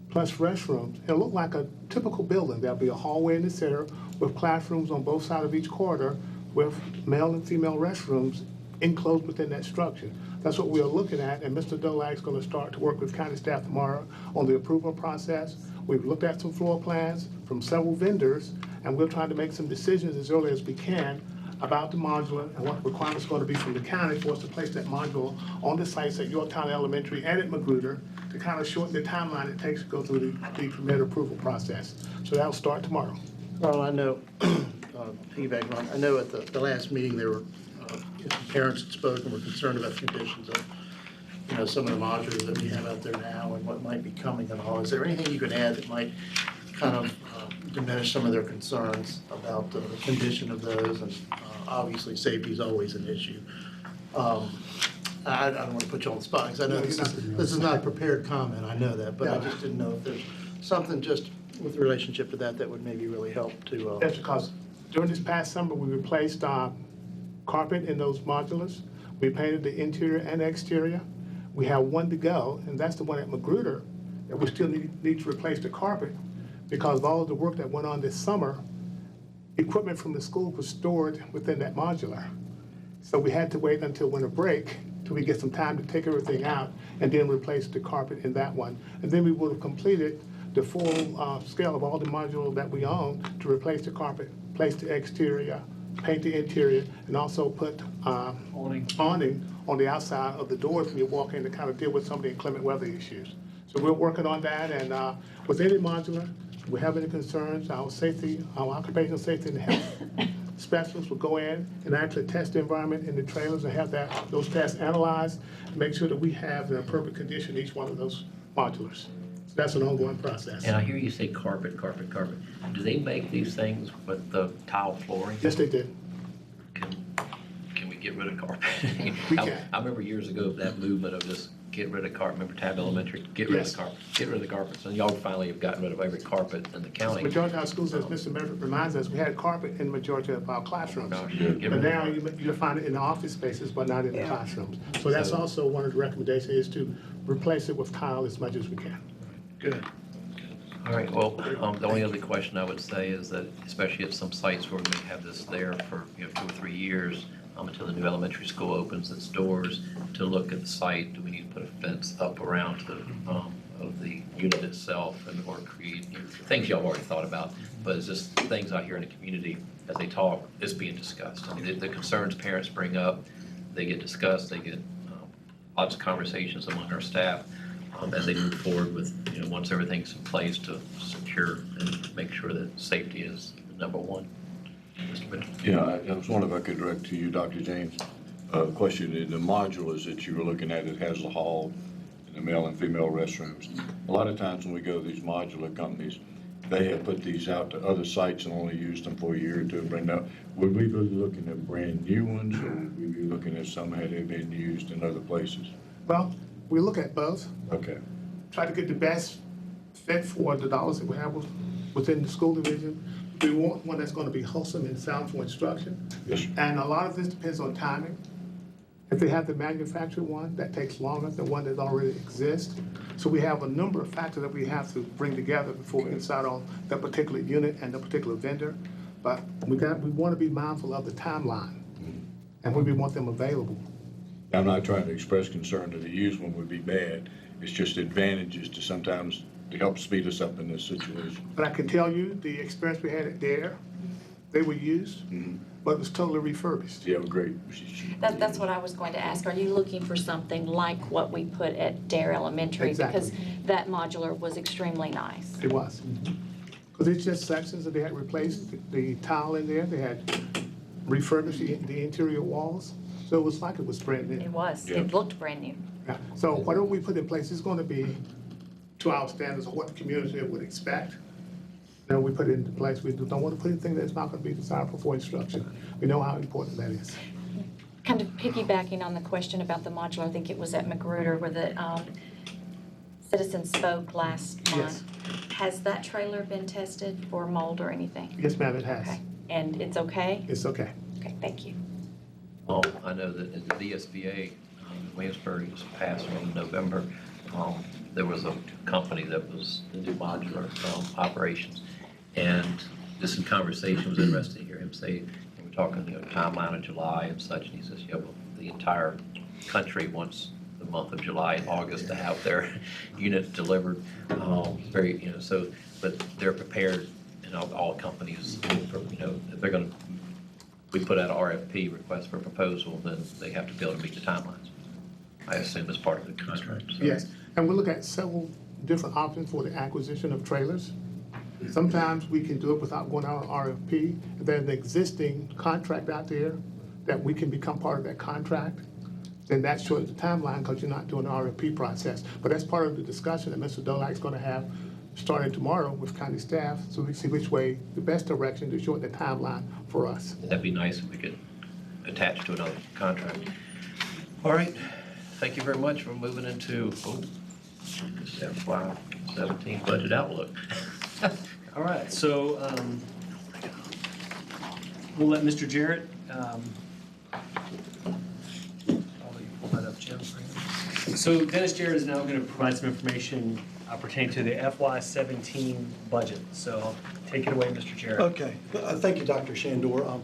plus restrooms. It'll look like a typical building. There'll be a hallway in the center with classrooms on both sides of each corridor with male and female restrooms enclosed within that structure. That's what we are looking at, and Mr. Dolak's going to start to work with county staff tomorrow on the approval process. We've looked at some floor plans from several vendors, and we're trying to make some decisions as early as we can about the modular and what the requirements are going to be from the county for us to place that module on the sites at Yorktown Elementary and at Magruder to kind of shorten the timeline it takes to go through the permit approval process. So that'll start tomorrow. Well, I know, piggyback on, I know at the last meeting, there were, parents that spoke and were concerned about the conditions of, some of the modulars that we have out there now and what might be coming and all. Is there anything you could add that might kind of diminish some of their concerns about the condition of those? And obviously, safety is always an issue. I don't want to put you on the spot, because I know this is not a prepared comment, I know that, but I just didn't know if there's something just with relationship to that would maybe really help to. That's because during this past summer, we replaced carpet in those modulars. We painted the interior and exterior. We have one to go, and that's the one at Magruder, that we still need to replace the carpet because of all of the work that went on this summer. Equipment from the school was stored within that modular. So we had to wait until winter break till we get some time to take everything out and then replace the carpet in that one. And then we would have completed the full scale of all the modules that we own to replace the carpet, place the exterior, paint the interior, and also put awning on the outside of the doors when you walk in to kind of deal with some of the inclement weather issues. So we're working on that, and with any modular, if we have any concerns, our occupational safety and health specialists will go in and actually test the environment in the trailers and have those tests analyzed to make sure that we have the appropriate condition in each one of those modulars. So that's an ongoing process. And I hear you say carpet. Do they make these things with the tile flooring? Yes, they did. Can we get rid of carpet? We can. I remember years ago that movement of just get rid of carpet. Remember Tab Elementary? Get rid of Yes. the carpet. Get rid of the carpets. And y'all finally have gotten rid of every carpet in the county. Majority of our schools, as Mr. Murphy reminds us, we had carpet in the majority of our classrooms. Gosh, get But rid now of you find it in the office spaces, but not in the classrooms. So that's also one of the recommendations is to replace it with tile as much as we can. Good. All right, well, the only other question I would say is that, especially at some sites where we may have this there for, 2 or 3 years, until the new elementary school opens its doors, to look at the site, do we need to put a fence up around of the unit itself or create, things y'all already thought about, but it's just things out here in the community, as they talk, it's being discussed. I mean, the concerns parents bring up, they get discussed, they get lots of conversations among our staff, as they move forward with, once everything's in place to secure and make sure that safety is number one. Mr. Mitchell? Yeah, I was wondering if I could direct to you, Dr. James. Question, the modulars that you were looking at, it has the hall and the male and female restrooms. A lot of times when we go to these modular companies, they have put these out to other sites and only used them for a year or two and bring up. Would we be looking at brand new ones, or would we be looking at some that have been used in other places? Well, we look at both, Okay. try to get the best fit for the dollars that we have within the school division. We want one that's going to be wholesome and sound for instruction. Yes, sir. And a lot of this depends on timing. If they have the manufactured one, that takes longer than one that already exists. So we have a number of factors that we have to bring together before we decide on that particular unit and the particular vendor. But we want to be mindful of the timeline and when we want them available. I'm not trying to express concern that the used one would be bad. It's just advantages to sometimes to help speed us up in this situation. But I can tell you, the experience we had at Dare, they were used. but it was totally refurbished. Yeah, great. That's what I was going to ask. Are you looking for something like what we put at Dare Elementary? Exactly. Because that modular was extremely nice. It was. Because it's just sections that they had replaced the tile in there, they had refurbished the interior walls, so it was like it was brand new. It was. Yeah. It looked brand new. Yeah. So whatever we put in place is gonna be to our standards of what the community would expect. Now, we put it into place, we don't want to put anything that's not gonna be desirable for instruction. We know how important that is. Kind of piggybacking on the question about the modular, I think it was at Magruder where the citizens spoke last Yes. month. Has that trailer been tested for mold or anything? Yes, ma'am, it has. Okay. And it's okay? It's okay. Okay, thank you. Well, I know that in the VSBA, in Williamsburg, was passed in November. There was a company that was to do modular operations. And just in conversation, it was interesting to hear him say, and we're talking, timeline of July and such, and he says, well, the entire country wants the month of July and August to have their units delivered. So, but they're prepared, and all companies, for, if they're gonna, we put out an RFP, request for proposal, then they have to be able to meet the timelines. I assume as part of the contract. So. Yes, and we look at several different options for the acquisition of trailers. Sometimes we can do it without going out on RFP. If there's an existing contract out there that we can become part of that contract, then that shortens the timeline because you're not doing the RFP process. But that's part of the discussion that Mr. Dolak's gonna have starting tomorrow with county staff, so we see which way, the best direction to shorten the timeline for us. That'd be nice if we could attach to another contract. All right, thank you very much for moving into, this FY 17 budget outlook. All right, so we'll let Mr. Jarrett, I'll let you pull that up, Jim. So Dennis Jarrett is now going to provide some information pertaining to the FY17 budget. So take it away, Mr. Jarrett. Okay, thank you, Dr. Shandor.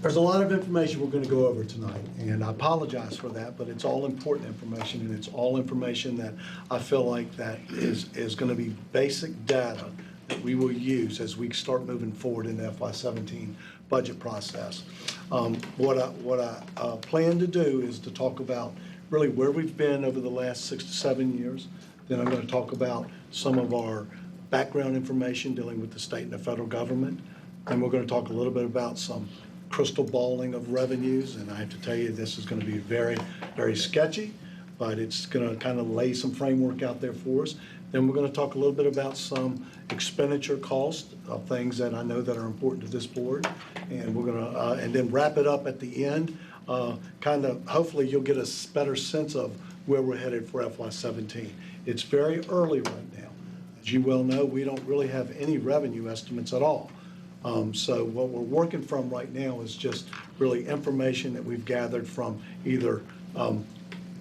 There's a lot of information we're going to go over tonight, and I apologize for that, but it's all important information, and it's all information that I feel like that is going to be basic data that we will use as we start moving forward in the FY17 budget process. What I plan to do is to talk about really where we've been over the last 6 to 7 years. Then I'm going to talk about some of our background information dealing with the state and the federal government. And we're going to talk a little bit about some crystal balling of revenues. And I have to tell you, this is going to be very, very sketchy, but it's going to kind of lay some framework out there for us. Then we're going to talk a little bit about some expenditure costs of things that I know that are important to this board. And we're going to, and then wrap it up at the end. Kind of, hopefully you'll get a better sense of where we're headed for FY17. It's very early right now. As you well know, we don't really have any revenue estimates at all. So what we're working from right now is just really information that we've gathered from either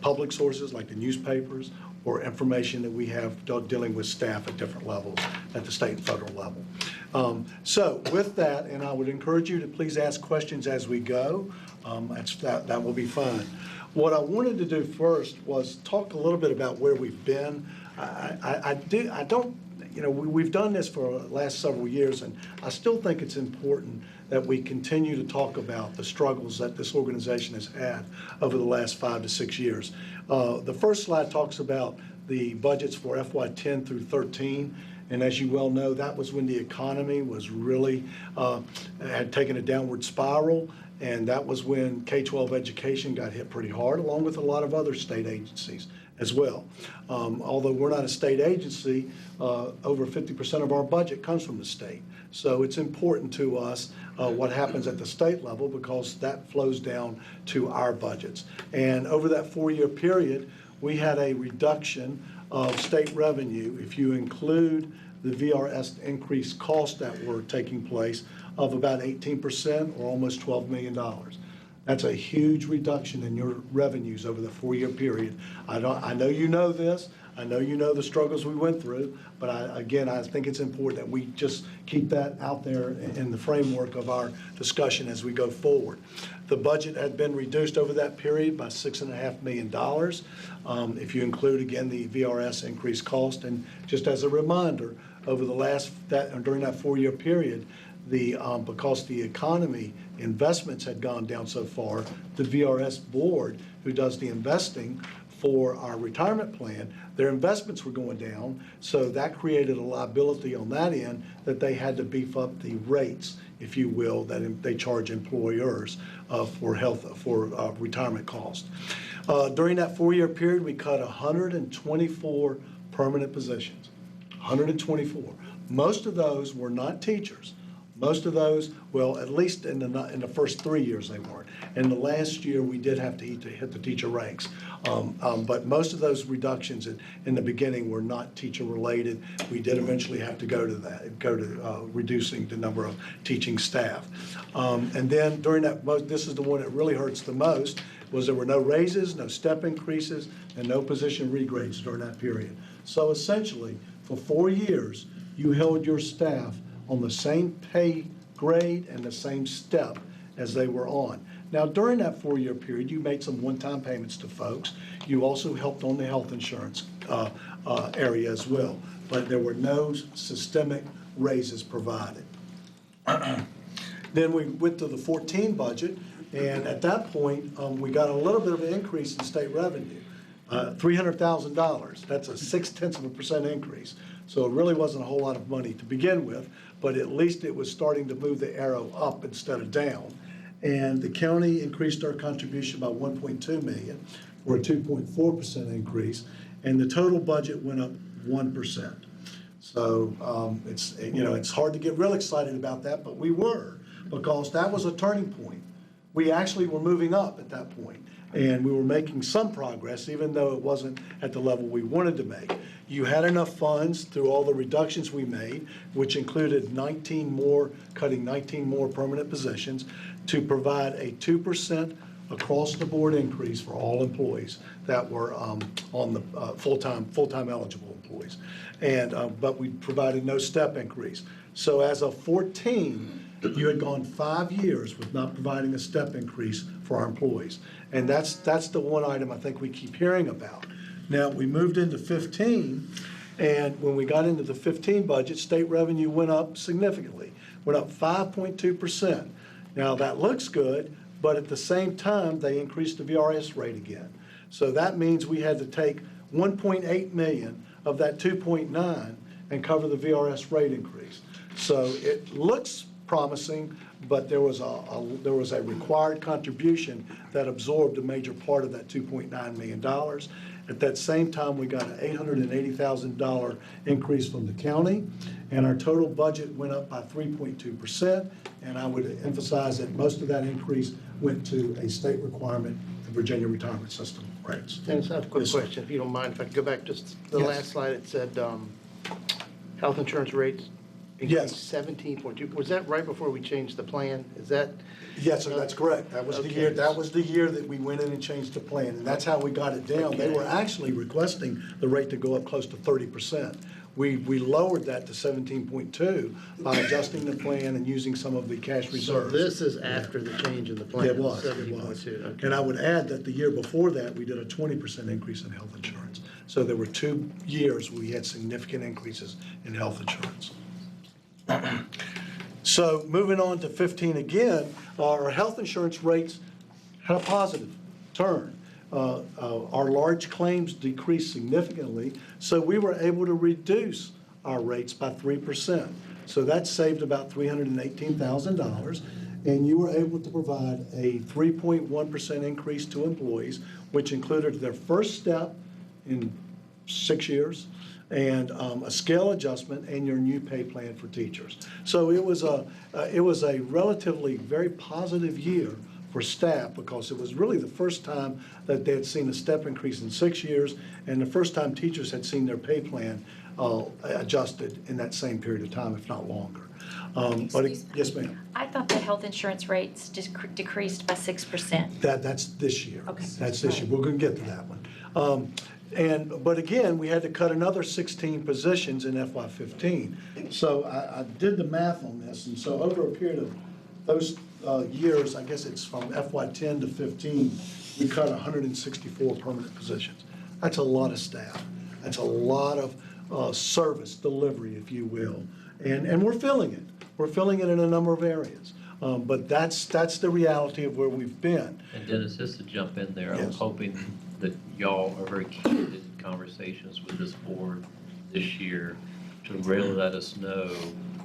public sources like the newspapers or information that we have dealing with staff at different levels at the state and federal level. So with that, and I would encourage you to please ask questions as we go. That will be fun. What I wanted to do first was talk a little bit about where we've been. We've done this for the last several years, and I still think it's important that we continue to talk about the struggles that this organization has had over the last 5 to 6 years. The first slide talks about the budgets for FY10 through 13. And as you well know, that was when the economy was really, had taken a downward spiral. And that was when K-12 education got hit pretty hard, along with a lot of other state agencies as well. Although we're not a state agency, over 50% of our budget comes from the state. So it's important to us what happens at the state level because that flows down to our budgets. And over that 4-year period, we had a reduction of state revenue, if you include the VRS increased costs that were taking place, of about 18% or almost $12 million. That's a huge reduction in your revenues over the 4-year period. I know you know this. I know you know the struggles we went through, but I think it's important that we just keep that out there in the framework of our discussion as we go forward. The budget had been reduced over that period by $6.5 million. If you include, again, the VRS increased cost. And just as a reminder, over the during that 4-year period, because the economy investments had gone down so far, the VRS board, who does the investing for our retirement plan, their investments were going down, so that created a liability on that end that they had to beef up the rates, if you will, that they charge employers for retirement costs. During that 4-year period, we cut 124 permanent positions, 124. Most of those were not teachers. Most of those, well, at least in the first 3 years they weren't. In the last year, we did have to hit the teacher ranks. But most of those reductions in the beginning were not teacher related. We did eventually have to go to reducing the number of teaching staff. And then during that, this is the one that really hurts the most, was there were no raises, no step increases, and no position regrades during that period. So essentially, for 4 years, you held your staff on the same pay grade and the same step as they were on. Now, during that 4-year period, you made some one-time payments to folks. You also helped on the health insurance area as well, but there were no systemic raises provided. Then we went to the 14 budget, and at that point, we got a little bit of an increase in state revenue, $300,000. That's a 0.6% increase. So it really wasn't a whole lot of money to begin with, but at least it was starting to move the arrow up instead of down. And the county increased our contribution by $1.2 million, or a 2.4% increase, and the total budget went up 1%. So it's hard to get real excited about that, but we were, because that was a turning point. We actually were moving up at that point, and we were making some progress, even though it wasn't at the level we wanted to make. You had enough funds through all the reductions we made, which included cutting 19 more permanent positions, to provide a 2% across-the-board increase for all employees that were on the full-time eligible employees. But we provided no step increase. So as of 14, you had gone 5 years with not providing a step increase for our employees. And that's the one item I think we keep hearing about. Now, we moved into 15, and when we got into the 15 budget, state revenue went up significantly, went up 5.2%. Now, that looks good, but at the same time, they increased the VRS rate again. So that means we had to take 1.8 million of that 2.9 and cover the VRS rate increase. So it looks promising, but there was a required contribution that absorbed a major part of that $2.9 million. At that same time, we got an $880,000 increase from the county, and our total budget went up by 3.2%. And I would emphasize that most of that increase went to a state requirement, the Virginia Retirement System rates. Dennis, I have a quick question, if you don't mind, if I could go back just the Yes. last slide. It said health insurance rates Yes. increased 17.2. Was that right before we changed the plan? Is that? Yes, sir, that's correct. That was the Okay. year, that we went in and changed the plan, and that's how we got it down. They were actually requesting the rate to go up close to 30%. We lowered that to 17.2 by adjusting the plan and using some of the cash So reserves. this is after the change in the plan? It was. 17.2, okay. And I would add that the year before that, we did a 20% increase in health insurance. So there were 2 years we had significant increases in health insurance. So moving on to 15 again, our health insurance rates had a positive turn. Our large claims decreased significantly, so we were able to reduce our rates by 3%. So that saved about $318,000, and you were able to provide a 3.1% increase to employees, which included their first step in 6 years, and a scale adjustment and your new pay plan for teachers. So it was a relatively very positive year for staff, because it was really the first time that they had seen a step increase in 6 years, and the first time teachers had seen their pay plan adjusted in that same period of time, if not longer. But Excuse me. yes, ma'am. I thought the health insurance rates just decreased by 6%. That's this year. Okay. That's this year. We're going to get to that one. But again, we had to cut another 16 positions in FY15. So I did the math on this, and so over a period of those years, I guess it's from FY10 to 15, we cut 164 permanent positions. That's a lot of staff. That's a lot of service delivery, if you will. And we're feeling it. We're filling it in a number of areas. But that's the reality of where we've been. And Dennis, just to jump in there, I'm Yes. hoping that y'all are very candid in conversations with this board this year to really let us know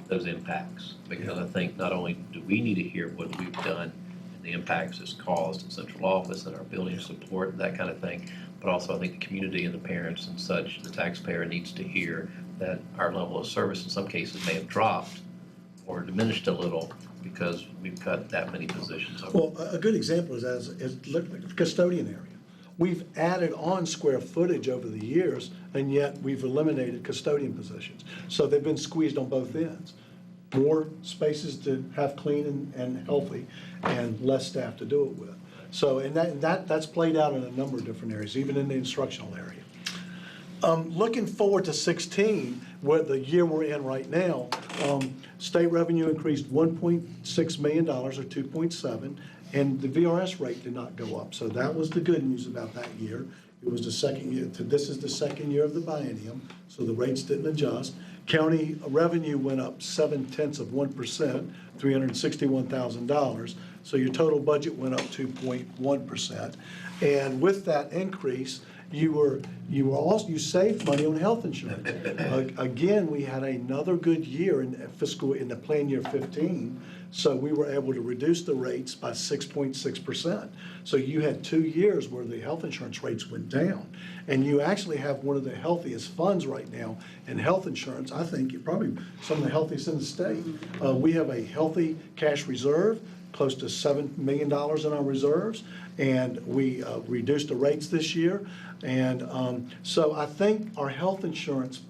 those impacts. Because I think not only do we need to hear what we've done and the impacts it's caused in central office and our building support and that kind of thing, but also I think the community and the parents and such, the taxpayer needs to hear that our level of service in some cases may have dropped or diminished a little because we've cut that many positions over. Well, a good example is look at the custodian area. We've added on square footage over the years, and yet we've eliminated custodian positions. So they've been squeezed on both ends. More spaces to have clean and healthy, and less staff to do it with. So, and that's played out in a number of different areas, even in the instructional area. Looking forward to 16, where the year we're in right now, state revenue increased $1.6 million or 2.7, and the VRS rate did not go up. So that was the good news about that year. It was the second year, this is the second year of the biennium, so the rates didn't adjust. County revenue went up 0.7%, $361,000. So your total budget went up 2.1%. And with that increase, you saved money on health insurance. Again, we had another good year in the plan year 15, so we were able to reduce the rates by 6.6%. So you had 2 years where the health insurance rates went down, and you actually have one of the healthiest funds right now in health insurance. I think you're probably some of the healthiest in the state. We have a healthy cash reserve, close to $7 million in our reserves, and we reduced the rates this year. And so I think our health insurance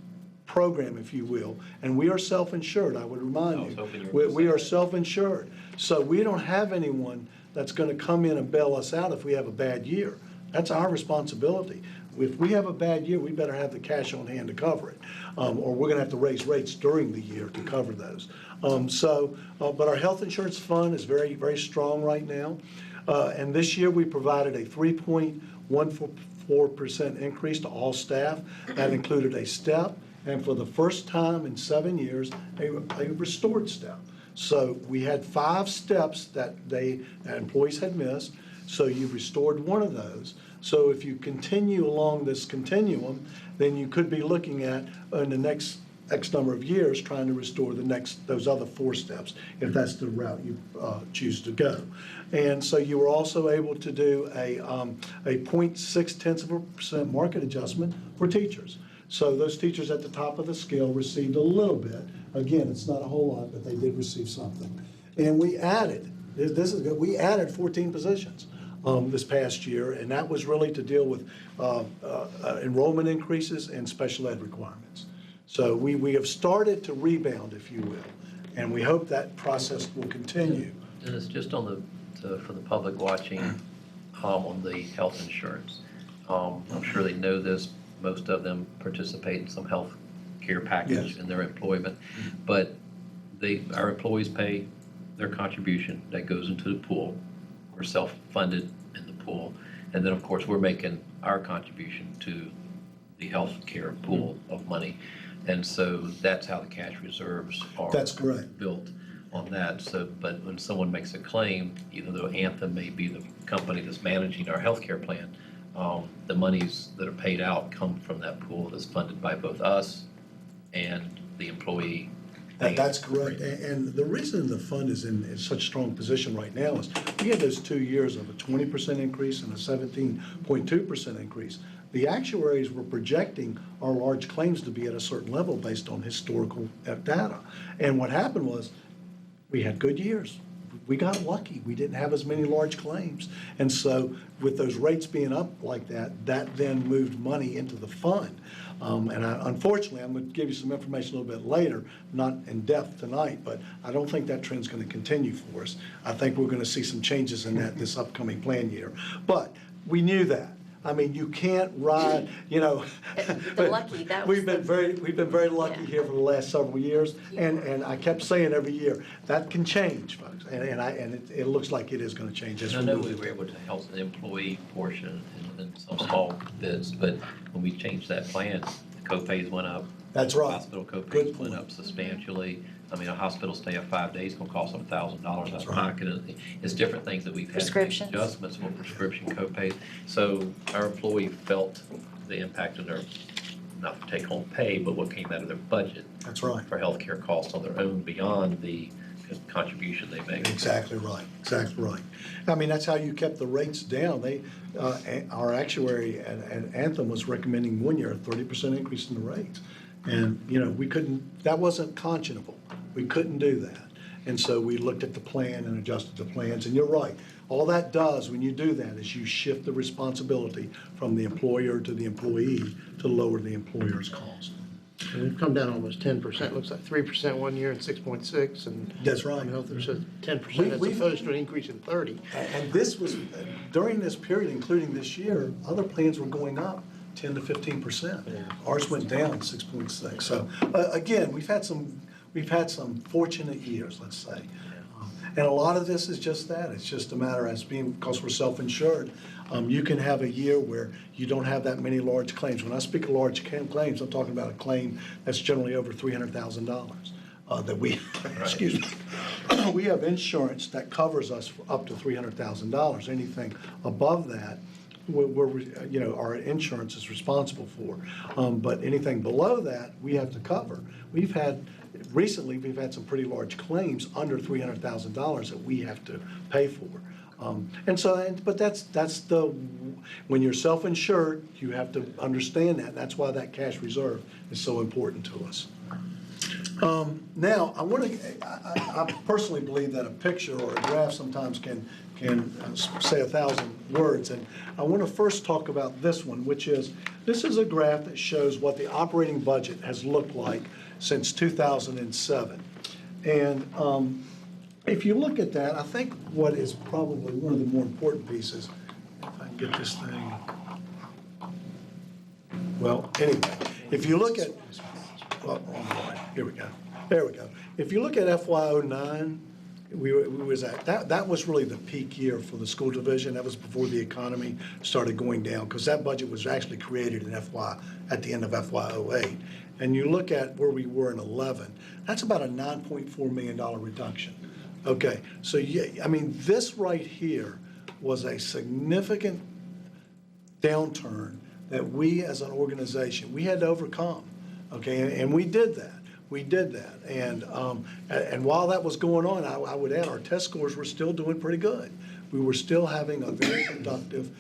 program, if you will, and we are self-insured, I would remind you, we are self-insured. So we don't have anyone that's going to come in and bail us out if we have a bad year. That's our responsibility. If we have a bad year, we better have the cash on hand to cover it, or we're going to have to raise rates during the year to cover those. But our health insurance fund is very, very strong right now. And this year we provided a 3.14% increase to all staff. That included a step, and for the first time in 7 years, a restored step. So we had 5 steps that employees had missed, so you restored one of those. So if you continue along this continuum, then you could be looking at, in the next X number of years, trying to restore those other 4 steps, if that's the route you choose to go. And so you were also able to do a 0.6% market adjustment for teachers. So those teachers at the top of the scale received a little bit. Again, it's not a whole lot, but they did receive something. And we added, this is good, we added 14 positions this past year, and that was really to deal with enrollment increases and special ed requirements. So we have started to rebound, if you will, and we hope that process will continue. And it's just on for the public watching on the health insurance. I'm sure they know this. Most of them participate in some health care package in their employment, but our employees pay their contribution that goes into the pool. We're self-funded in the pool, and then of course we're making our contribution to the health care pool of money. And so that's how the cash reserves are. That's correct. Built on that. So, but when someone makes a claim, even though Anthem may be the company that's managing our healthcare plan, the monies that are paid out come from that pool that's funded by both us and the employee. That's correct. And the reason the fund is in such strong position right now is we had those 2 years of a 20% increase and a 17.2% increase. The actuaries were projecting our large claims to be at a certain level based on historical data. And what happened was we had good years. We got lucky. We didn't have as many large claims. And so with those rates being up like that, that then moved money into the fund. Unfortunately, I'm going to give you some information a little bit later, not in depth tonight, but I don't think that trend's going to continue for us. I think we're going to see some changes in that this upcoming plan year. But we knew that. I mean, you can't ride, we've been very lucky here for the last several years, and I kept saying every year, that can change, folks, and it looks like it is gonna change. I know we were able to help the employee portion in some small bits, but when we changed that plan, the co-pays went up. That's right. Hospital co-pays went up substantially. I mean, a hospital stay of 5 days gonna cost them $1,000 out of pocket. And it's different things that we've had to make Prescriptions. adjustments for prescription copays. So our employee felt the impact of their, not take-home pay, but what came out of their budget That's right. for healthcare costs on their own beyond the contribution they make. Exactly right, exactly right. I mean, that's how you kept the rates down. Our actuary at Anthem was recommending 1 year, a 30% increase in the rates. And, we couldn't, that wasn't conscionable. We couldn't do that. And so we looked at the plan and adjusted the plans. And you're right, all that does when you do that is you shift the responsibility from the employer to the employee to lower the employer's cost. And we've come down almost 10%, looks like 3% 1 year and 6.6, and. That's right. Health insurance 10% as We- opposed to an increase in 30. And this was, during this period, including this year, other plans were going up 10 to 15%. Ours went down 6.6. So, again, we've had some fortunate years, let's say. And a lot of this is just that. It's just a matter as being, because we're self-insured, you can have a year where you don't have that many large claims. When I speak of large claims, I'm talking about a claim that's generally over $300,000 that we, excuse me, we have insurance that covers us for up to $300,000. Anything above that, our insurance is responsible for. But anything below that, we have to cover. Recently, we've had some pretty large claims under $300,000 that we have to pay for. But that's when you're self-insured, you have to understand that. That's why that cash reserve is so important to us. Now, I personally believe that a picture or a graph sometimes can say 1,000 words. And I want to first talk about this one, this is a graph that shows what the operating budget has looked like since 2007. And if you look at that, I think what is probably one of the more important pieces, if I can get this thing, well, anyway, if you look at, wrong line, here we go, there we go. If you look at FY09, we was at, that was really the peak year for the school division. That was before the economy started going down, because that budget was actually created at the end of FY08. And you look at where we were in 11, that's about a $9.4 million reduction. Okay, so yeah, I mean, this right here was a significant downturn that we as an organization, we had to overcome, okay, and we did that. We did that, and while that was going on, I would add our test scores were still doing pretty good. We were still having a very productive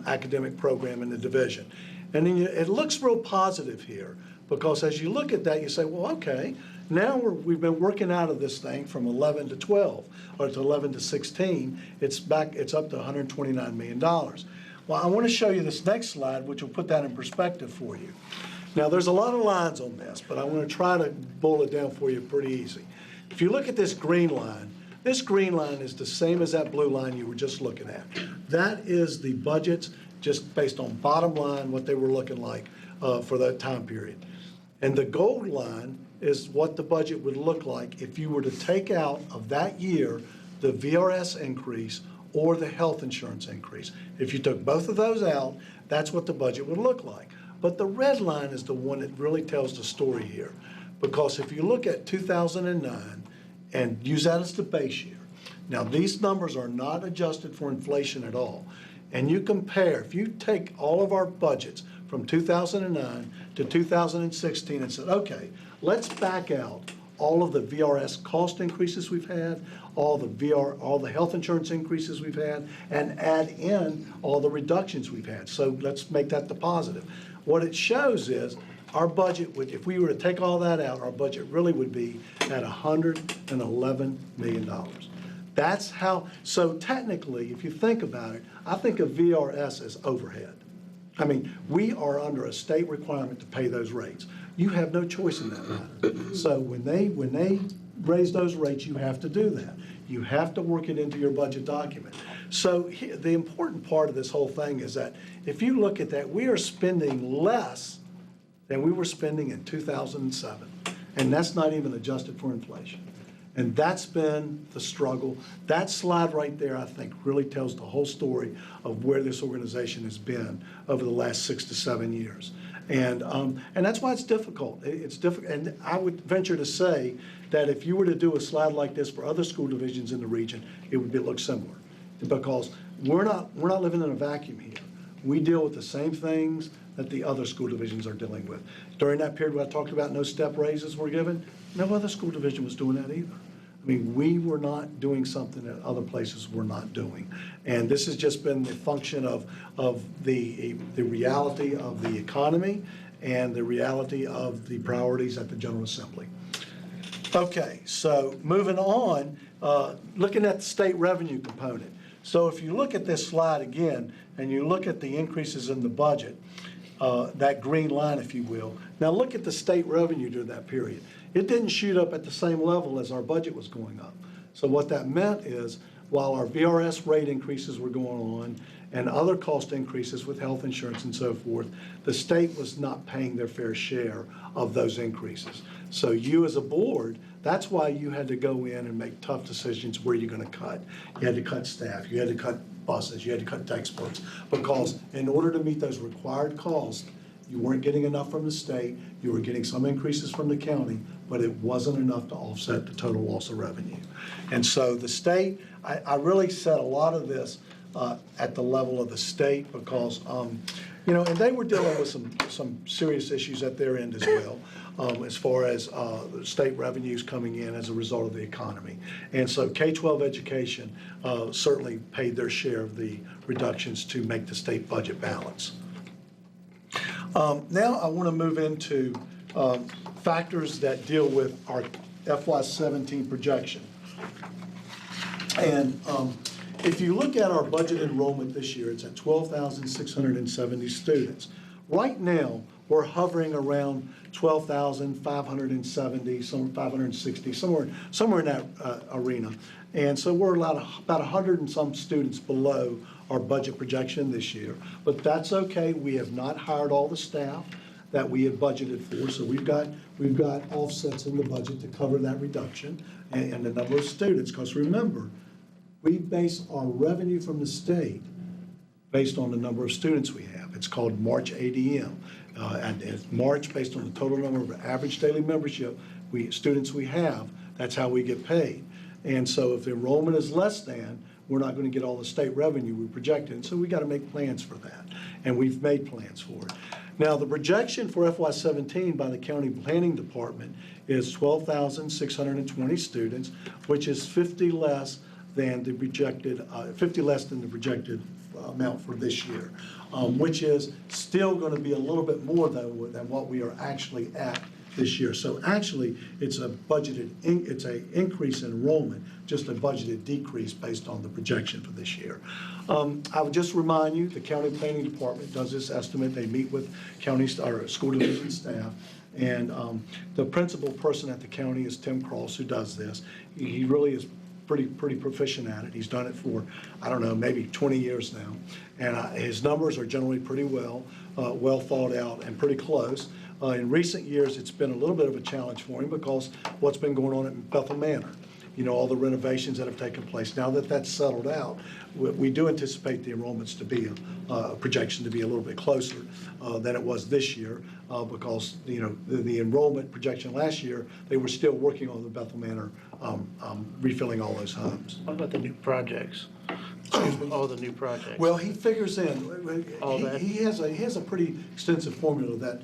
academic program in the division. And then it looks real positive here, because as you look at that, you say, well, okay, now we've been working out of this thing from 11 to 12, or to 11 to 16, it's up to $129 million. Well, I want to show you this next slide, which will put that in perspective for you. Now, there's a lot of lines on this, but I want to try to boil it down for you pretty easy. If you look at this green line is the same as that blue line you were just looking at. That is the budgets, just based on bottom line, what they were looking like for that time period. And the gold line is what the budget would look like if you were to take out of that year the VRS increase or the health insurance increase. If you took both of those out, that's what the budget would look like. But the red line is the one that really tells the story here. Because if you look at 2009 and use that as the base year, now these numbers are not adjusted for inflation at all. And you compare, if you take all of our budgets from 2009 to 2016 and said, okay, let's back out all of the VRS cost increases we've had, all the health insurance increases we've had, and add in all the reductions we've had. So let's make that the positive. What it shows is our budget would, if we were to take all that out, our budget really would be at $111 million. That's how, so technically, if you think about it, I think of VRS as overhead. I mean, we are under a state requirement to pay those rates. You have no choice in that matter. So when they raise those rates, you have to do that. You have to work it into your budget document. So the important part of this whole thing is that if you look at that, we are spending less than we were spending in 2007. And that's not even adjusted for inflation. And that's been the struggle. That slide right there, I think, really tells the whole story of where this organization has been over the last 6 to 7 years. And that's why it's difficult. It's difficult, and I would venture to say that if you were to do a slide like this for other school divisions in the region, it would look similar. Because we're not living in a vacuum here. We deal with the same things that the other school divisions are dealing with. During that period where I talked about no step raises were given, no other school division was doing that either. I mean, we were not doing something that other places were not doing. And this has just been the function of the reality of the economy and the reality of the priorities at the General Assembly. Okay, so moving on, looking at the state revenue component. So if you look at this slide again, and you look at the increases in the budget, that green line, if you will. Now look at the state revenue during that period. It didn't shoot up at the same level as our budget was going up. So what that meant is, while our VRS rate increases were going on and other cost increases with health insurance and so forth, the state was not paying their fair share of those increases. So you as a board, that's why you had to go in and make tough decisions where you're going to cut. You had to cut staff, you had to cut buses, you had to cut textbooks, because in order to meet those required costs, you weren't getting enough from the state, you were getting some increases from the county, but it wasn't enough to offset the total loss of revenue. And so the state, I really said a lot of this at the level of the state because, you know, and they were dealing with some serious issues at their end as well, as far as state revenues coming in as a result of the economy. And so K-12 education certainly paid their share of the reductions to make the state budget balance. Now I want to move into factors that deal with our FY17 projection. And if you look at our budget enrollment this year, it's at 12,670 students. Right now, we're hovering around 12,570, some 560, somewhere in that arena. And so we're about 100 and some students below our budget projection this year. But that's okay. We have not hired all the staff that we had budgeted for. So we've got offsets in the budget to cover that reduction and the number of students. Because remember, we base our revenue from the state based on the number of students we have. It's called March ADM. And it's March based on the total number of average daily membership students we have. That's how we get paid. And so if the enrollment is less than, we're not going to get all the state revenue we projected. And so we got to make plans for that. And we've made plans for it. Now, the projection for FY17 by the County Planning Department is 12,620 students, which is 50 less than the projected amount for this year, which is still going to be a little bit more though than what we are actually at this year. So actually, it's an increase in enrollment, just a budgeted decrease based on the projection for this year. I would just remind you, the County Planning Department does this estimate. They meet with county or school division staff. And the principal person at the county is Tim Cross, who does this. He really is pretty proficient at it. He's done it for, I don't know, maybe 20 years now. And his numbers are generally pretty well thought out and pretty close. In recent years, it's been a little bit of a challenge for him because what's been going on at Bethel Manor, you know, all the renovations that have taken place. Now that that's settled out, we do anticipate the enrollments to be a projection to be a little bit closer than it was this year because, you know, the enrollment projection last year, they were still working on the Bethel Manor, refilling all those homes. What about the new projects? Excuse me, all the new projects? Well, he figures in, All that? he has a pretty extensive formula that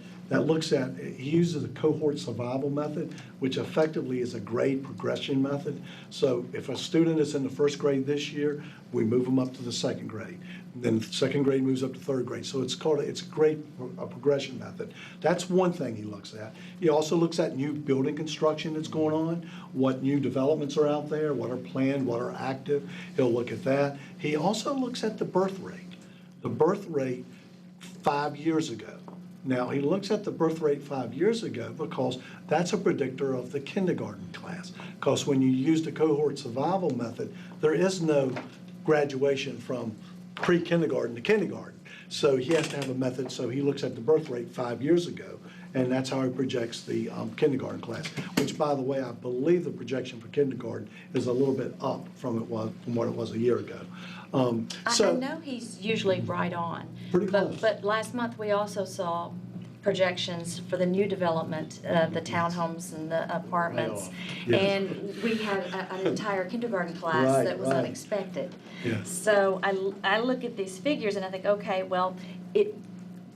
looks at, he uses a cohort survival method, which effectively is a grade progression method. So if a student is in the first grade this year, we move them up to the second grade. Then the second grade moves up to third grade. So it's a grade progression method. That's one thing he looks at. He also looks at new building construction that's going on, what new developments are out there, what are planned, what are active. He'll look at that. He also looks at the birth rate. The birth rate 5 years ago. Now, he looks at the birth rate 5 years ago because that's a predictor of the kindergarten class. Because when you use the cohort survival method, there is no graduation from pre-kindergarten to kindergarten. So he has to have a method, so he looks at the birth rate 5 years ago, and that's how he projects the kindergarten class, which, by the way, I believe the projection for kindergarten is a little bit up from what it was a year ago. I know he's usually right on. Pretty close. But last month, we also saw projections for the new development, the townhomes and the apartments. Yes. And we had an entire kindergarten class Right, that was right. unexpected. Yes. So I look at these figures and I think, okay, well,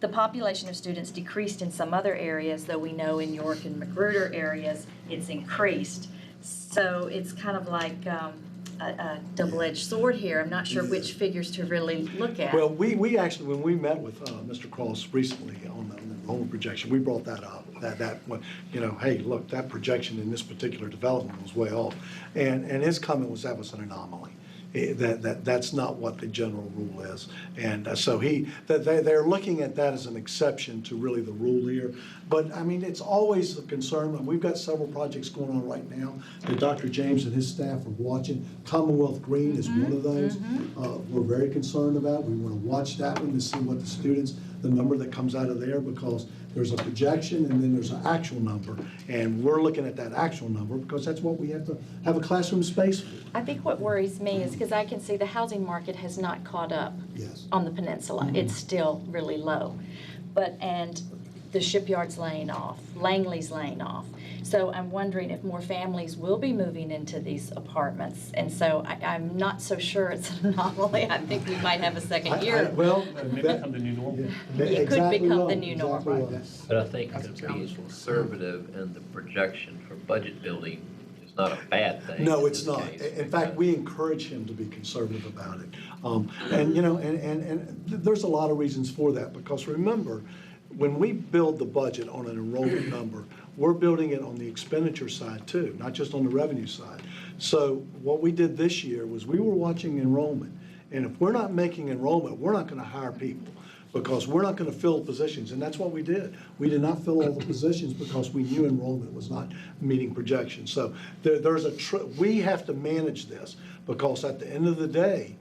the population of students decreased in some other areas, though we know in York and Magruder areas, it's increased. So it's kind of like a double-edged sword here. I'm not sure which figures to really look at. Well, we actually, when we met with Mr. Cross recently on the enrollment projection, we brought that up, that you know, hey, look, that projection in this particular development was way off. And his comment was that was an anomaly. That's not what the general rule is. And so they're looking at that as an exception to really the rule here. But I mean, it's always a concern. And we've got several projects going on right now that Dr. James and his staff are watching. Commonwealth Green is one of those. We're very concerned about. We want to watch that one to see what the students, the number that comes out of there, because there's a projection and then there's an actual number. And we're looking at that actual number because that's what we have to have a classroom space for. I think what worries me is because I can see the housing market has not caught up Yes. on the peninsula. It's still really low. And the shipyard's laying off, Langley's laying off. So I'm wondering if more families will be moving into these apartments. And so I'm not so sure it's an anomaly. I think we might have a second year. Well, Maybe that- become the new normal. yeah, It could exactly become the right, new exactly normal. right. But I think to be conservative in the projection for budget building is not a bad thing. No, in it's this not. case, In fact, we encourage him to be conservative about it. And, you know, and there's a lot of reasons for that, because remember, when we build the budget on an enrollment number, we're building it on the expenditure side too, not just on the revenue side. So what we did this year was we were watching enrollment. And if we're not making enrollment, we're not going to hire people, because we're not going to fill positions. And that's what we did. We did not fill all the positions because we knew enrollment was not meeting projections. So we have to manage this, because at the end of the day,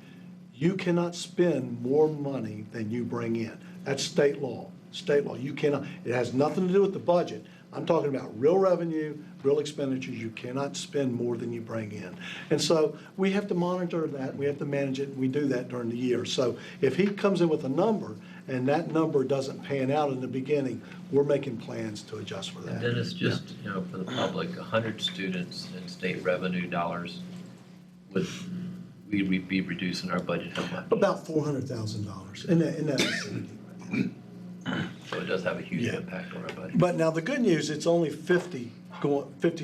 you cannot spend more money than you bring in. That's state law. State law. You cannot. It has nothing to do with the budget. I'm talking about real revenue, real expenditures. You cannot spend more than you bring in. And so we have to monitor that. We have to manage it. And we do that during the year. So if he comes in with a number and that number doesn't pan out in the beginning, we're making plans to adjust for that. And then it's just, you know, for the public, 100 students in state revenue dollars, would we be reducing our budget how much? About $400,000 in that vicinity. So it does have a huge Yeah. impact on our budget. But now the good news, it's only 50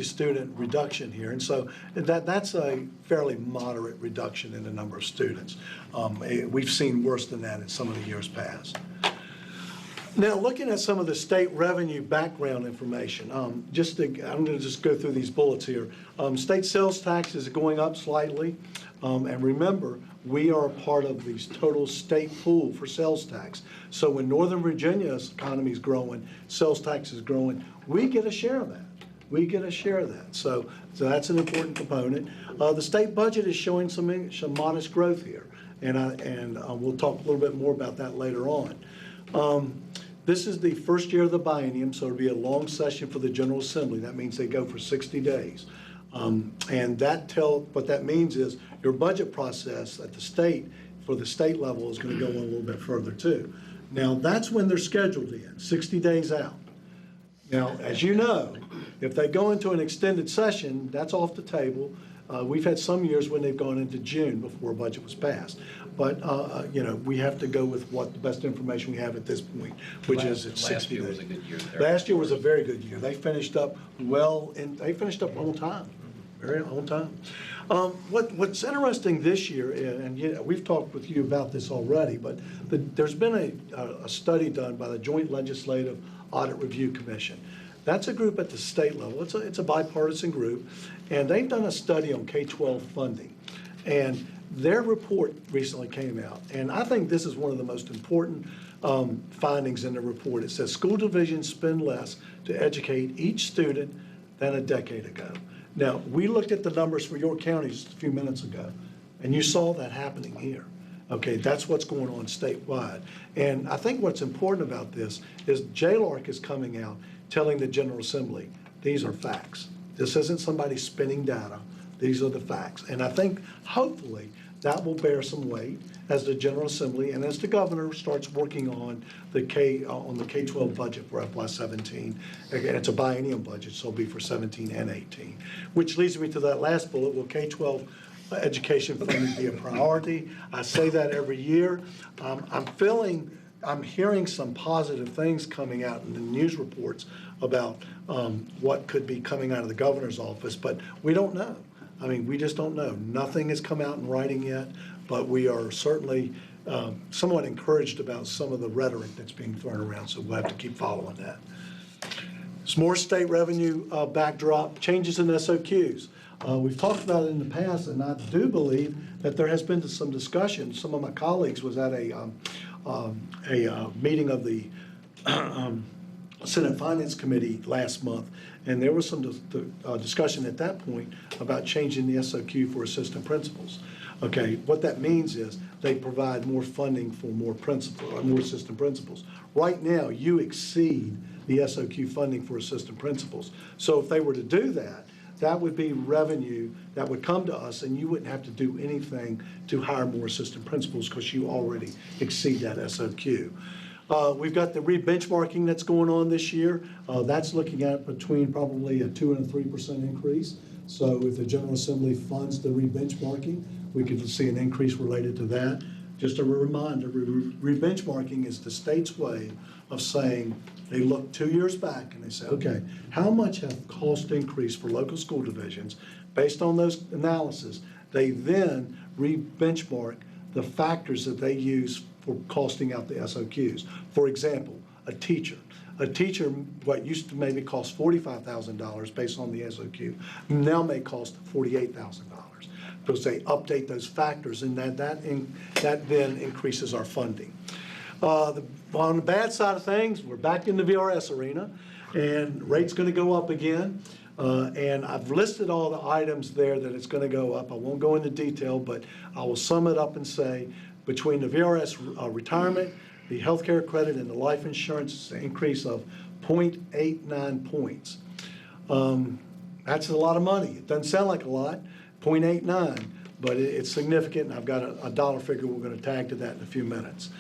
student reduction here. And so that's a fairly moderate reduction in the number of students. We've seen worse than that in some of the years past. Now, looking at some of the state revenue background information, I'm going to just go through these bullets here. State sales tax is going up slightly. And remember, we are a part of the total state pool for sales tax. So when Northern Virginia's economy is growing, sales tax is growing, we get a share of that. We get a share of that. So that's an important component. The state budget is showing some modest growth here. And we'll talk a little bit more about that later on. This is the first year of the biennium, so it'll be a long session for the General Assembly. That means they go for 60 days. And what that means is your budget process at the state, for the state level, is going to go on a little bit further too. Now, that's when they're scheduled in, 60 days out. Now, as you know, if they go into an extended session, that's off the table. We've had some years when they've gone into June before a budget was passed. But, you know, we have to go with what the best information we have at this point, which is at 60 days. Last year was a good year there. Last year was a very good year. They finished up well, and they finished up on time, very on time. What's interesting this year, and you know, we've talked with you about this already, but there's been a study done by the Joint Legislative Audit Review Commission. That's a group at the state level. It's a bipartisan group, and they've done a study on K-12 funding. And their report recently came out, and I think this is one of the most important findings in the report. It says school divisions spend less to educate each student than a decade ago. Now, we looked at the numbers for York County just a few minutes ago, and you saw that happening here. Okay, that's what's going on statewide. And I think what's important about this is JLARC is coming out telling the General Assembly, these are facts. This isn't somebody spinning data. These are the facts. And I think hopefully that will bear some weight as the General Assembly and as the governor starts working on the K-12 budget for FY17. Again, it's a biennium budget, so it'll be for 17 and 18. Which leads me to that last bullet, will K-12 education funding be a priority? I say that every year. I'm hearing some positive things coming out in the news reports about what could be coming out of the governor's office, but we don't know. I mean, we just don't know. Nothing has come out in writing yet, but we are certainly somewhat encouraged about some of the rhetoric that's being thrown around, so we'll have to keep following that. Some more state revenue backdrop, changes in SOQs. We've talked about it in the past, and I do believe that there has been some discussion. Some of my colleagues was at a meeting of the Senate Finance Committee last month, and there was some discussion at that point about changing the SOQ for assistant principals. Okay, what that means is they provide more funding for more assistant principals. Right now, you exceed the SOQ funding for assistant principals. So if they were to do that, that would be revenue that would come to us, and you wouldn't have to do anything to hire more assistant principals because you already exceed that SOQ. We've got the re-benchmarking that's going on this year. That's looking at between probably a 2% and a 3% increase. So if the General Assembly funds the re-benchmarking, we could see an increase related to that. Just a reminder, re-benchmarking is the state's way of saying, they look 2 years back and they say, okay, how much have costs increased for local school divisions? Based on those analysis, they then re-benchmark the factors that they use for costing out the SOQs. For example, a teacher, what used to maybe cost $45,000 based on the SOQ, now may cost $48,000. Because they update those factors, and that then increases our funding. On the bad side of things, we're back in the VRS arena, and rate's going to go up again. And I've listed all the items there that it's going to go up. I won't go into detail, but I will sum it up and say between the VRS retirement, the healthcare credit, and the life insurance, it's an increase of 0.89 points. That's a lot of money. It doesn't sound like a lot, 0.89, but it's significant, and I've got a dollar figure we're going to tag to that in a few minutes.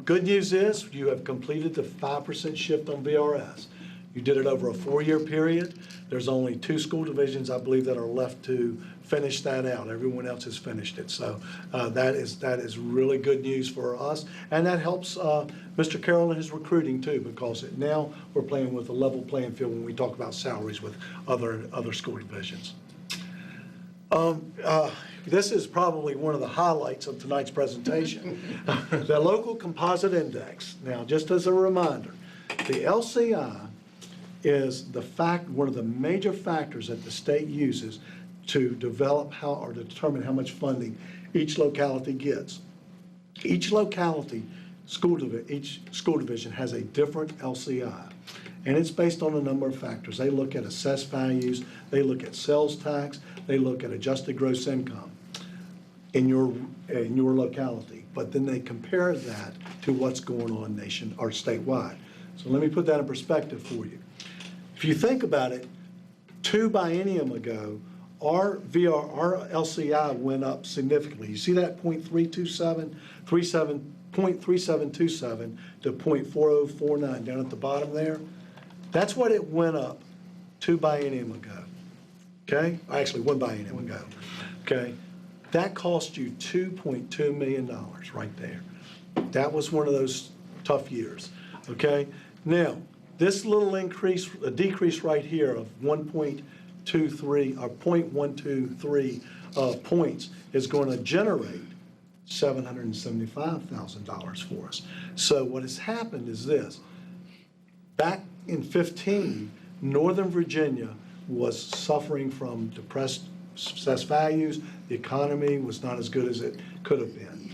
Good news is you have completed the 5% shift on VRS. You did it over a 4-year period. There's only 2 school divisions, I believe, that are left to finish that out. Everyone else has finished it. So that is really good news for us. And that helps Mr. Carroll and his recruiting too, because now we're playing with a level playing field when we talk about salaries with other school divisions. This is probably one of the highlights of tonight's presentation. The local composite index. Now, just as a reminder, the LCI is one of the major factors that the state uses to develop or determine how much funding each locality gets. Each locality, each school division has a different LCI, and it's based on a number of factors. They look at assessed values, they look at sales tax, they look at adjusted gross income in your locality, but then they compare that to what's going on statewide. So let me put that in perspective for you. If you think about it, 2 biennium ago, our LCI went up significantly. You see that 0.3727 to 0.4049 down at the bottom there? That's what it went up 2 biennium ago. Okay? Actually, 1 biennium ago. Okay? That cost you $2.2 million right there. That was one of those tough years. Okay? Now, this little decrease right here of 1.23 or 0.123 points is going to generate $775,000 for us. So what has happened is this. Back in 2015, Northern Virginia was suffering from depressed assessed values. The economy was not as good as it could have been.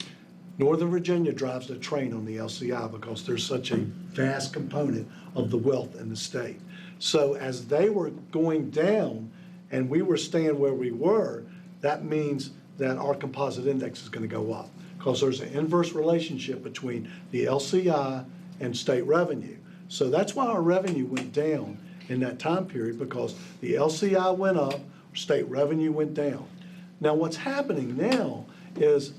Northern Virginia drives the train on the LCI because there's such a vast component of the wealth in the state. So as they were going down and we were staying where we were, that means that our composite index is going to go up because there's an inverse relationship between the LCI and state revenue. So that's why our revenue went down in that time period, because the LCI went up, state revenue went down. Now what's happening now is,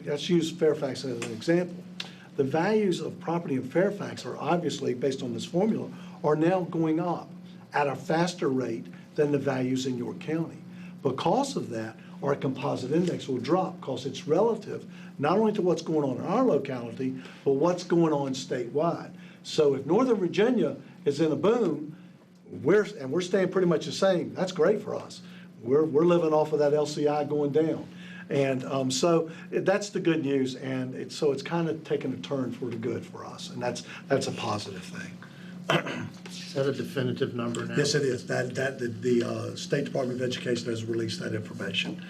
let's use Fairfax as an example. The values of property in Fairfax are obviously, based on this formula, are now going up at a faster rate than the values in York County. Because of that, our composite index will drop because it's relative not only to what's going on in our locality, but what's going on statewide. So if Northern Virginia is in a boom, we're staying pretty much the same, that's great for us. We're living off of that LCI going down. And so that's the good news, and it's kind of taking a turn for the good for us, and that's a positive thing. Is that a definitive number now? Yes, it is. The State Department of Education has released that information.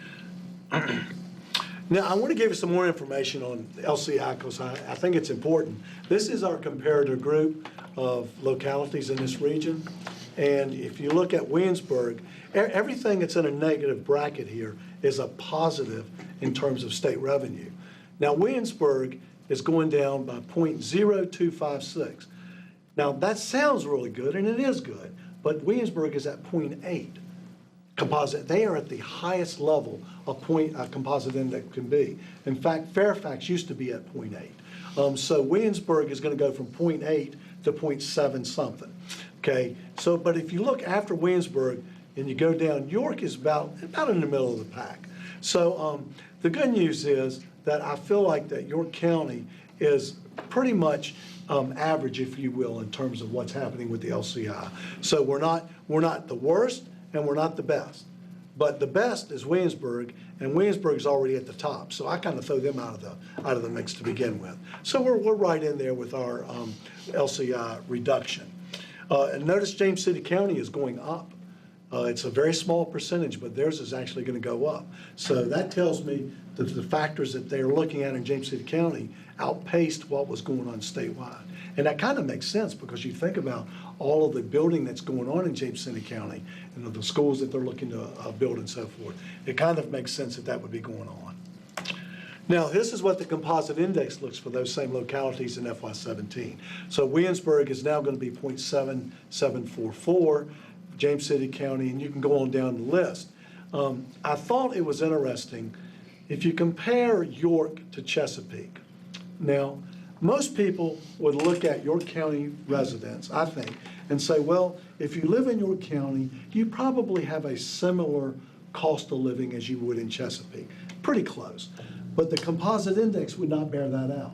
Now, I want to give you some more information on LCI because I think it's important. This is our comparator group of localities in this region. And if you look at Williamsburg, everything that's in a negative bracket here is a positive in terms of state revenue. Now, Williamsburg is going down by 0.0256. Now, that sounds really good, and it is good, but Williamsburg is at 0.8 composite. They are at the highest level of composite index can be. In fact, Fairfax used to be at 0.8. So Williamsburg is going to go from 0.8 to 0.7 something. Okay, so, but if you look after Williamsburg and you go down, York is about in the middle of the pack. So the good news is that I feel like that York County is pretty much average, if you will, in terms of what's happening with the LCI. So we're not the worst and we're not the best. But the best is Williamsburg, and Williamsburg is already at the top. So I kind of throw them out of the mix to begin with. So we're right in there with our LCI reduction. And notice James City County is going up. It's a very small percentage, but theirs is actually going to go up. So that tells me that the factors that they're looking at in James City County outpaced what was going on statewide. And that kind of makes sense because you think about all of the building that's going on in James City County and the schools that they're looking to build and so forth. It kind of makes sense that would be going on. Now, this is what the composite index looks for those same localities in FY17. So Williamsburg is now going to be 0.7744, James City County, and you can go on down the list. I thought it was interesting if you compare York to Chesapeake. Now, most people would look at York County residents, I think, and say, well, if you live in York County, you probably have a similar cost of living as you would in Chesapeake. Pretty close. But the composite index would not bear that out.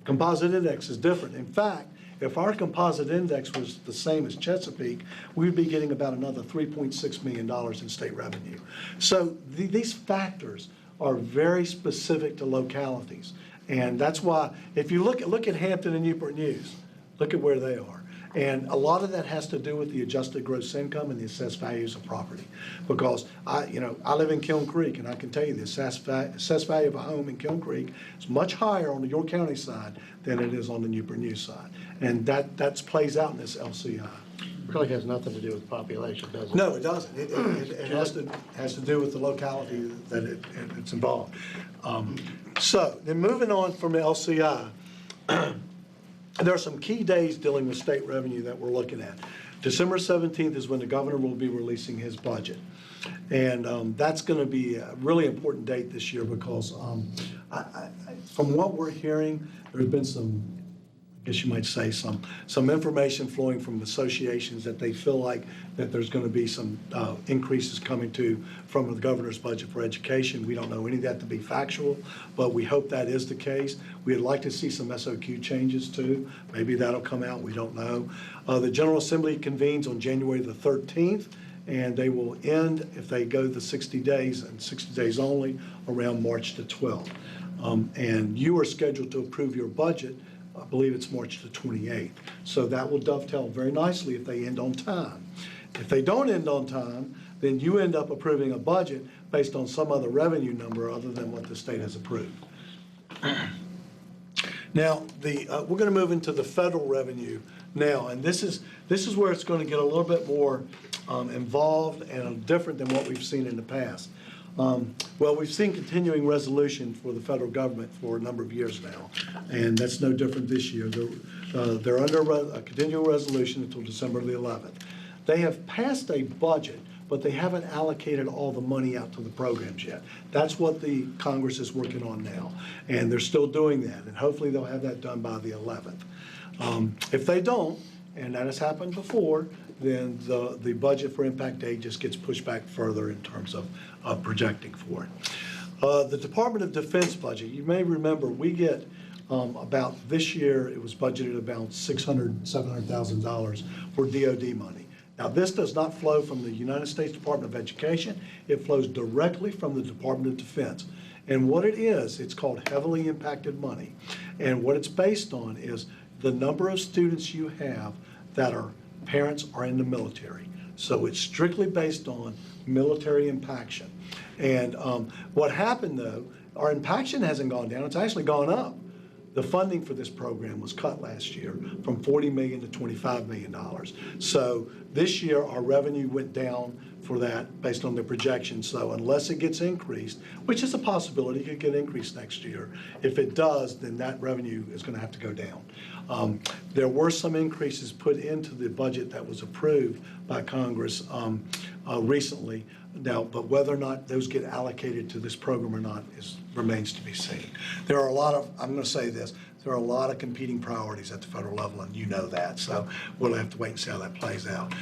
Composite index is different. In fact, if our composite index was the same as Chesapeake, we'd be getting about another $3.6 million in state revenue. So these factors are very specific to localities. And that's why, if you look at Hampton and Newport News, look at where they are. And a lot of that has to do with the adjusted gross income and the assessed values of property. Because I live in Kiln Creek, and I can tell you the assessed value of a home in Kiln Creek is much higher on the York County side than it is on the Newport News side. And that plays out in this LCI. Really has nothing to do with population, does it? No, it doesn't. It has to do with the locality that it's involved. So then moving on from the LCI, there are some key days dealing with state revenue that we're looking at. December 17th is when the governor will be releasing his budget. And that's going to be a really important date this year because from what we're hearing, there's been some, I guess you might say, some information flowing from associations that they feel like that there's going to be some increases coming from the governor's budget for education. We don't know any of that to be factual, but we hope that is the case. We'd like to see some SOQ changes too. Maybe that'll come out, we don't know. The General Assembly convenes on January the 13th, and they will end, if they go the 60 days, and 60 days only, around March the 12th. And you are scheduled to approve your budget, I believe it's March the 28th. So that will dovetail very nicely if they end on time. If they don't end on time, then you end up approving a budget based on some other revenue number other than what the state has approved. Now, we're going to move into the federal revenue now, and this is where it's going to get a little bit more involved and different than what we've seen in the past. Well, we've seen continuing resolution for the federal government for a number of years now, and that's no different this year. They're under a continuing resolution until December the 11th. They have passed a budget, but they haven't allocated all the money out to the programs yet. That's what the Congress is working on now, and they're still doing that, and hopefully they'll have that done by the 11th. If they don't, and that has happened before, then the budget for Impact Aid just gets pushed back further in terms of projecting for it. The Department of Defense budget, you may remember, we get about this year, it was budgeted about $700,000 for DOD money. Now, this does not flow from the United States Department of Education. It flows directly from the Department of Defense. And what it is, it's called heavily impacted money. And what it's based on is the number of students you have that are parents are in the military. So it's strictly based on military impaction. And what happened though, our impaction hasn't gone down, it's actually gone up. The funding for this program was cut last year from $40 million to $25 million. So this year, our revenue went down for that based on the projections. So unless it gets increased, which is a possibility, it could get increased next year. If it does, then that revenue is going to have to go down. There were some increases put into the budget that was approved by Congress recently. Now, but whether or not those get allocated to this program or not remains to be seen. There are a lot of, I'm going to say this, there are a lot of competing priorities at the federal level, and you know that. So we'll have to wait and see how that plays out.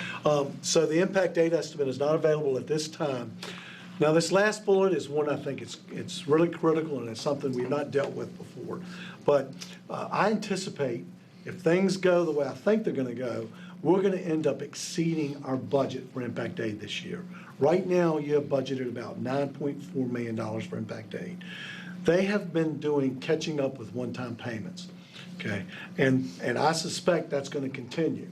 So the impact aid estimate is not available at this time. Now, this last bullet is one I think it's really critical, and it's something we've not dealt with before. But I anticipate if things go the way I think they're going to go, we're going to end up exceeding our budget for impact aid this year. Right now, you have budgeted about $9.4 million for impact aid. They have been catching up with one-time payments, okay? And I suspect that's going to continue.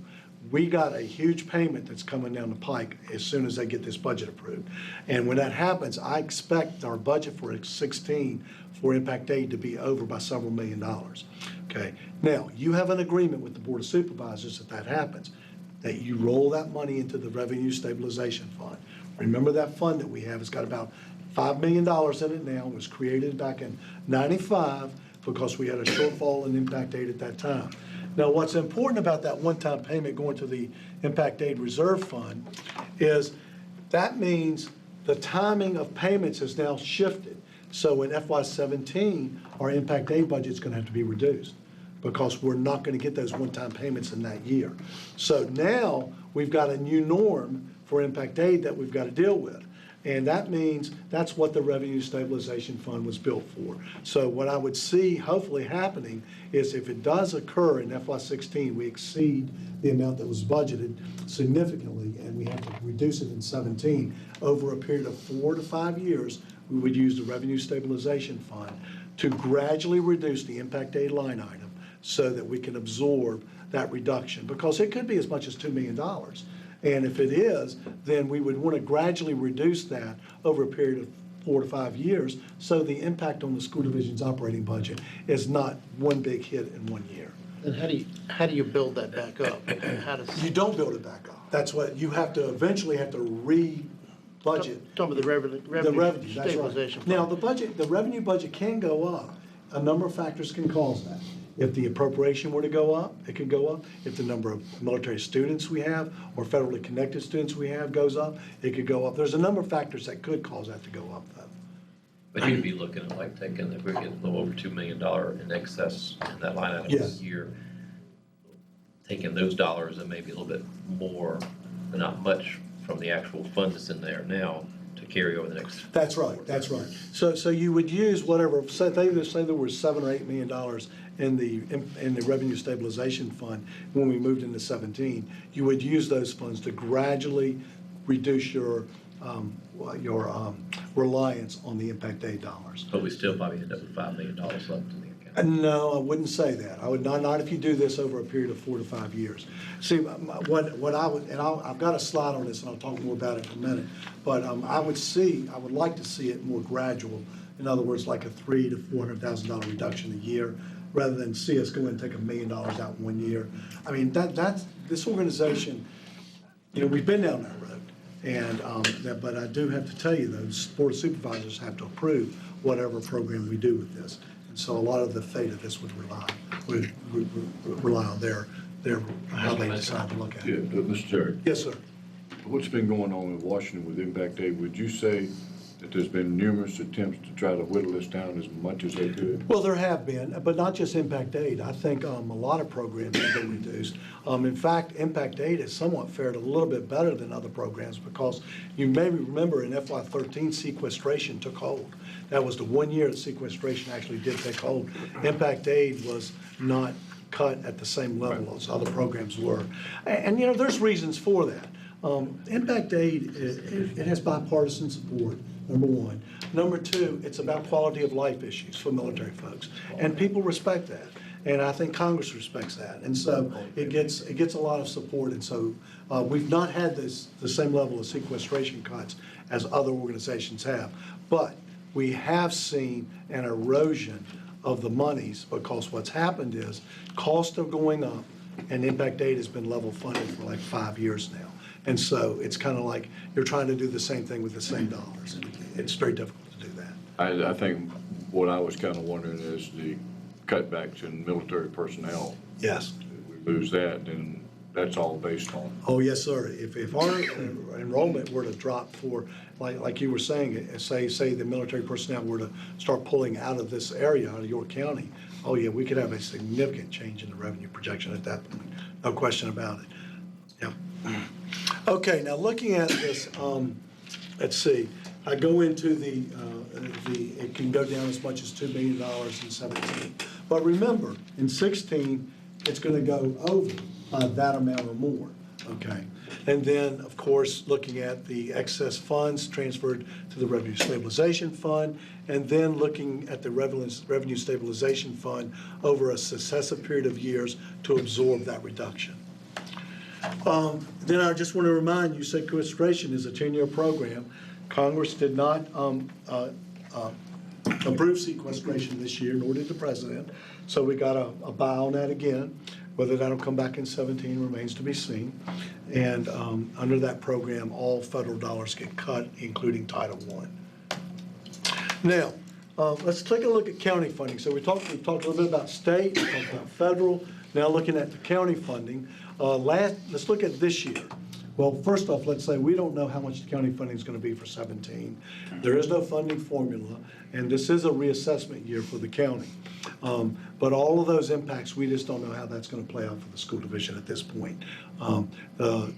We got a huge payment that's coming down the pike as soon as they get this budget approved. And when that happens, I expect our budget for 2016 for impact aid to be over by several $1 million, okay? Now, you have an agreement with the Board of Supervisors that happens, that you roll that money into the Revenue Stabilization Fund. Remember that fund that we have, it's got about $5 million in it now. It was created back in '95 because we had a shortfall in impact aid at that time. Now, what's important about that one-time payment going to the Impact Aid Reserve Fund is that means the timing of payments has now shifted. So in FY17, our impact aid budget is going to have to be reduced because we're not going to get those one-time payments in that year. So now we've got a new norm for impact aid that we've got to deal with. And that means that's what the Revenue Stabilization Fund was built for. So what I would see hopefully happening is if it does occur in FY16, we exceed the amount that was budgeted significantly, and we have to reduce it in 17. Over a period of 4 to 5 years, we would use the Revenue Stabilization Fund to gradually reduce the impact aid line item so that we can absorb that reduction, because it could be as much as $2 million. And if it is, then we would want to gradually reduce that over a period of 4 to 5 years so the impact on the school division's operating budget is not one big hit in 1 year. And how do you build that back up? How does You don't build it back up. That's what you have to eventually have to re-budget. Talking about the The revenue revenue, that's stabilization right. fund. Now, the revenue budget can go up. A number of factors can cause that. If the appropriation were to go up, it could go up. If the number of military students we have or federally connected students we have goes up, it could go up. There's a number of factors that could cause that to go up, though. But you'd be looking at like taking, if we're getting a little over $2 million in excess in that line item Yes. this year, taking those dollars and maybe a little bit more, but not much from the actual fund that's in there now to carry over the next. That's right, that's right. So you would use whatever, say there was $7 or $8 million in the Revenue Stabilization Fund when we moved into 17, you would use those funds to gradually reduce your reliance on the impact aid dollars. But we still probably end up with $5 million left in the account. No, I wouldn't say that. I would not if you do this over a period of 4 to 5 years. See, what I would, and I've got a slide on this, and I'll talk more about it in a minute. But I would like to see it more gradual. In other words, like a $300,000 to $400,000 reduction a year, rather than see us go and take $1 million out in 1 year. I mean, that's this organization. You know, we've been down that road, and but I do have to tell you, those Board of Supervisors have to approve whatever program we do with this. And so a lot of the fate of this would rely on their how they decide to look at Yeah, it. Mr. Terry, Yes, sir. what's been going on in Washington with Impact Aid? Would you say that there's been numerous attempts to try to whittle this down as much as they could? Well, there have been, but not just Impact Aid. I think a lot of programs have been reduced. In fact, Impact Aid has somewhat fared a little bit better than other programs because you may remember in FY13 sequestration took hold. That was the 1 year that sequestration actually did take hold. Impact Aid was not cut at the same level as other programs were. And you know, there's reasons for that. Impact Aid, it has bipartisan support, number one. Number two, it's about quality of life issues for military folks. And people respect that. And I think Congress respects that. And so it gets a lot of support. And so we've not had the same level of sequestration cuts as other organizations have. But we have seen an erosion of the monies because what's happened is costs are going up and Impact Aid has been level funded for like 5 years now. And so it's kind of like you're trying to do the same thing with the same dollars. And it's very difficult to do that. I think what I was kind of wondering is the cutbacks in military personnel. Yes. If we lose that, then that's all based on. Oh, yes, sir. If our enrollment were to drop for, like you were saying, say the military personnel were to start pulling out of this area, out of York County, oh yeah, we could have a significant change in the revenue projection at that point. No question about it. Yeah. Okay, now looking at this, let's see. I go into it can go down as much as $2 million in 17. But remember, in 16, it's going to go over that amount or more, okay? And then, of course, looking at the excess funds transferred to the Revenue Stabilization Fund, and then looking at the Revenue Stabilization Fund over a successive period of years to absorb that reduction. Then I just want to remind you, sequestration is a 10-year program. Congress did not approve sequestration this year, nor did the president. So we got a buy on that again. Whether that'll come back in 17 remains to be seen. And under that program, all federal dollars get cut, including Title I. Now, let's take a look at county funding. So we talked a little bit about state, we talked about federal. Now looking at the county funding. Let's look at this year. Well, first off, let's say we don't know how much the county funding is going to be for 17. There is no funding formula, and this is a reassessment year for the county. But all of those impacts, we just don't know how that's going to play out for the school division at this point. The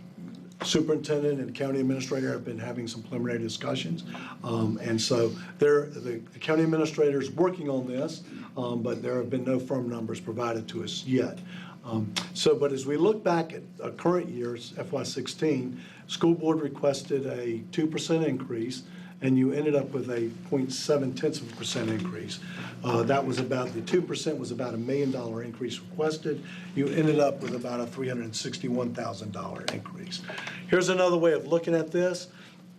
superintendent and county administrator have been having some preliminary discussions. And so the county administrator is working on this, but there have been no firm numbers provided to us yet. But as we look back at current year's FY16, school board requested a 2% increase, and you ended up with a 0.7% increase. That was about, the 2% was about $1 million increase requested. You ended up with about a $361,000 increase. Here's another way of looking at this.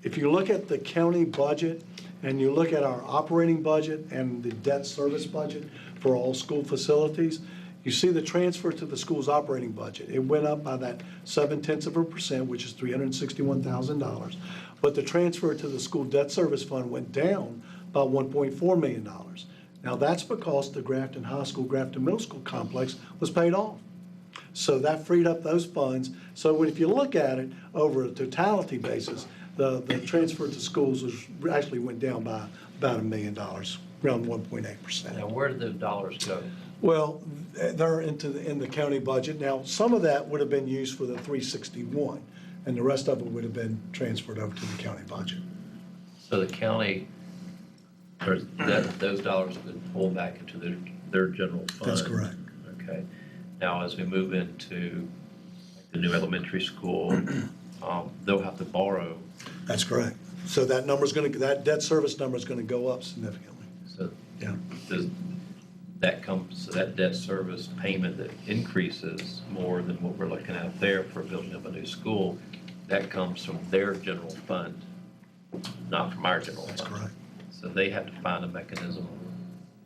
If you look at the county budget and you look at our operating budget and the debt service budget for all school facilities, you see the transfer to the school's operating budget. It went up by that 0.7%, which is $361,000. But the transfer to the school debt service fund went down by $1.4 million. Now that's because the Grafton High School, Grafton Middle School complex was paid off. So that freed up those funds. So if you look at it over a totality basis, the transfer to schools actually went down by about $1 million, around 1.8%. Now, where did those dollars go? Well, they're in the county budget. Now, some of that would have been used for the 361, and the rest of it would have been transferred over to the county budget. So the county, those dollars have been pulled back into their general fund? That's correct. Okay. Now, as we move into the new elementary school, they'll have to borrow. That's correct. So that number's that debt service number is going to go up significantly. So Yeah. does that debt service payment that increases more than what we're looking at there for building up a new school, that comes from their general fund, not from our general fund? That's correct. So they have to find a mechanism,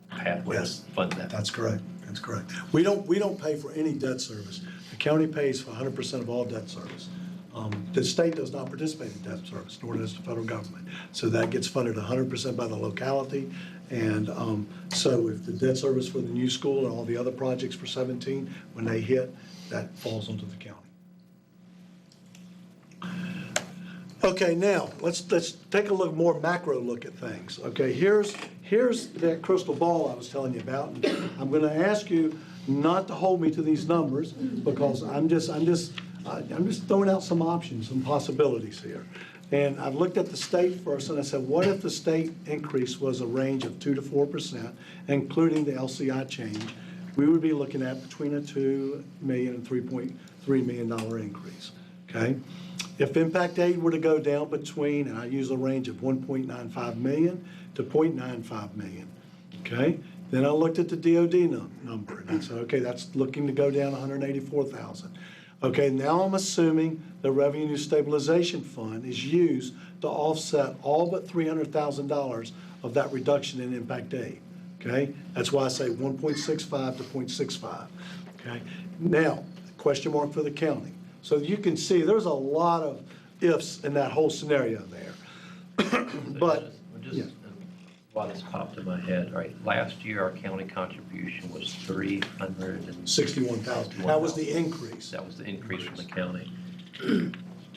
pathway to Yes. fund that. That's correct. That's correct. We don't pay for any debt service. The county pays for 100% of all debt service. The state does not participate in debt service, nor does the federal government. So that gets funded 100% by the locality. And so if the debt service for the new school and all the other projects for 17, when they hit, that falls onto the county. Okay, now, let's take a look, more macro look at things. Okay, here's that crystal ball I was telling you about. And I'm gonna ask you not to hold me to these numbers, because I'm just throwing out some options, some possibilities here. And I've looked at the state first, and I said, what if the state increase was a range of 2 to 4%, including the LCI change? We would be looking at between a $2 million and $3.3 million increase, okay? If impact aid were to go down between, and I use a range of 1.95 million to 0.95 million, okay? Then I looked at the DOD number, and I said, okay, that's looking to go down 184,000. Okay, now I'm assuming the Revenue Stabilization Fund is used to offset all but $300,000 of that reduction in impact aid, okay? That's why I say 1.65 to 0.65, okay? Now, question mark for the county. So you can see there's a lot of ifs in that whole scenario there. But, yeah. While this popped in my head, right, last year our county contribution was 61,000. That was the increase. That was the increase from the county.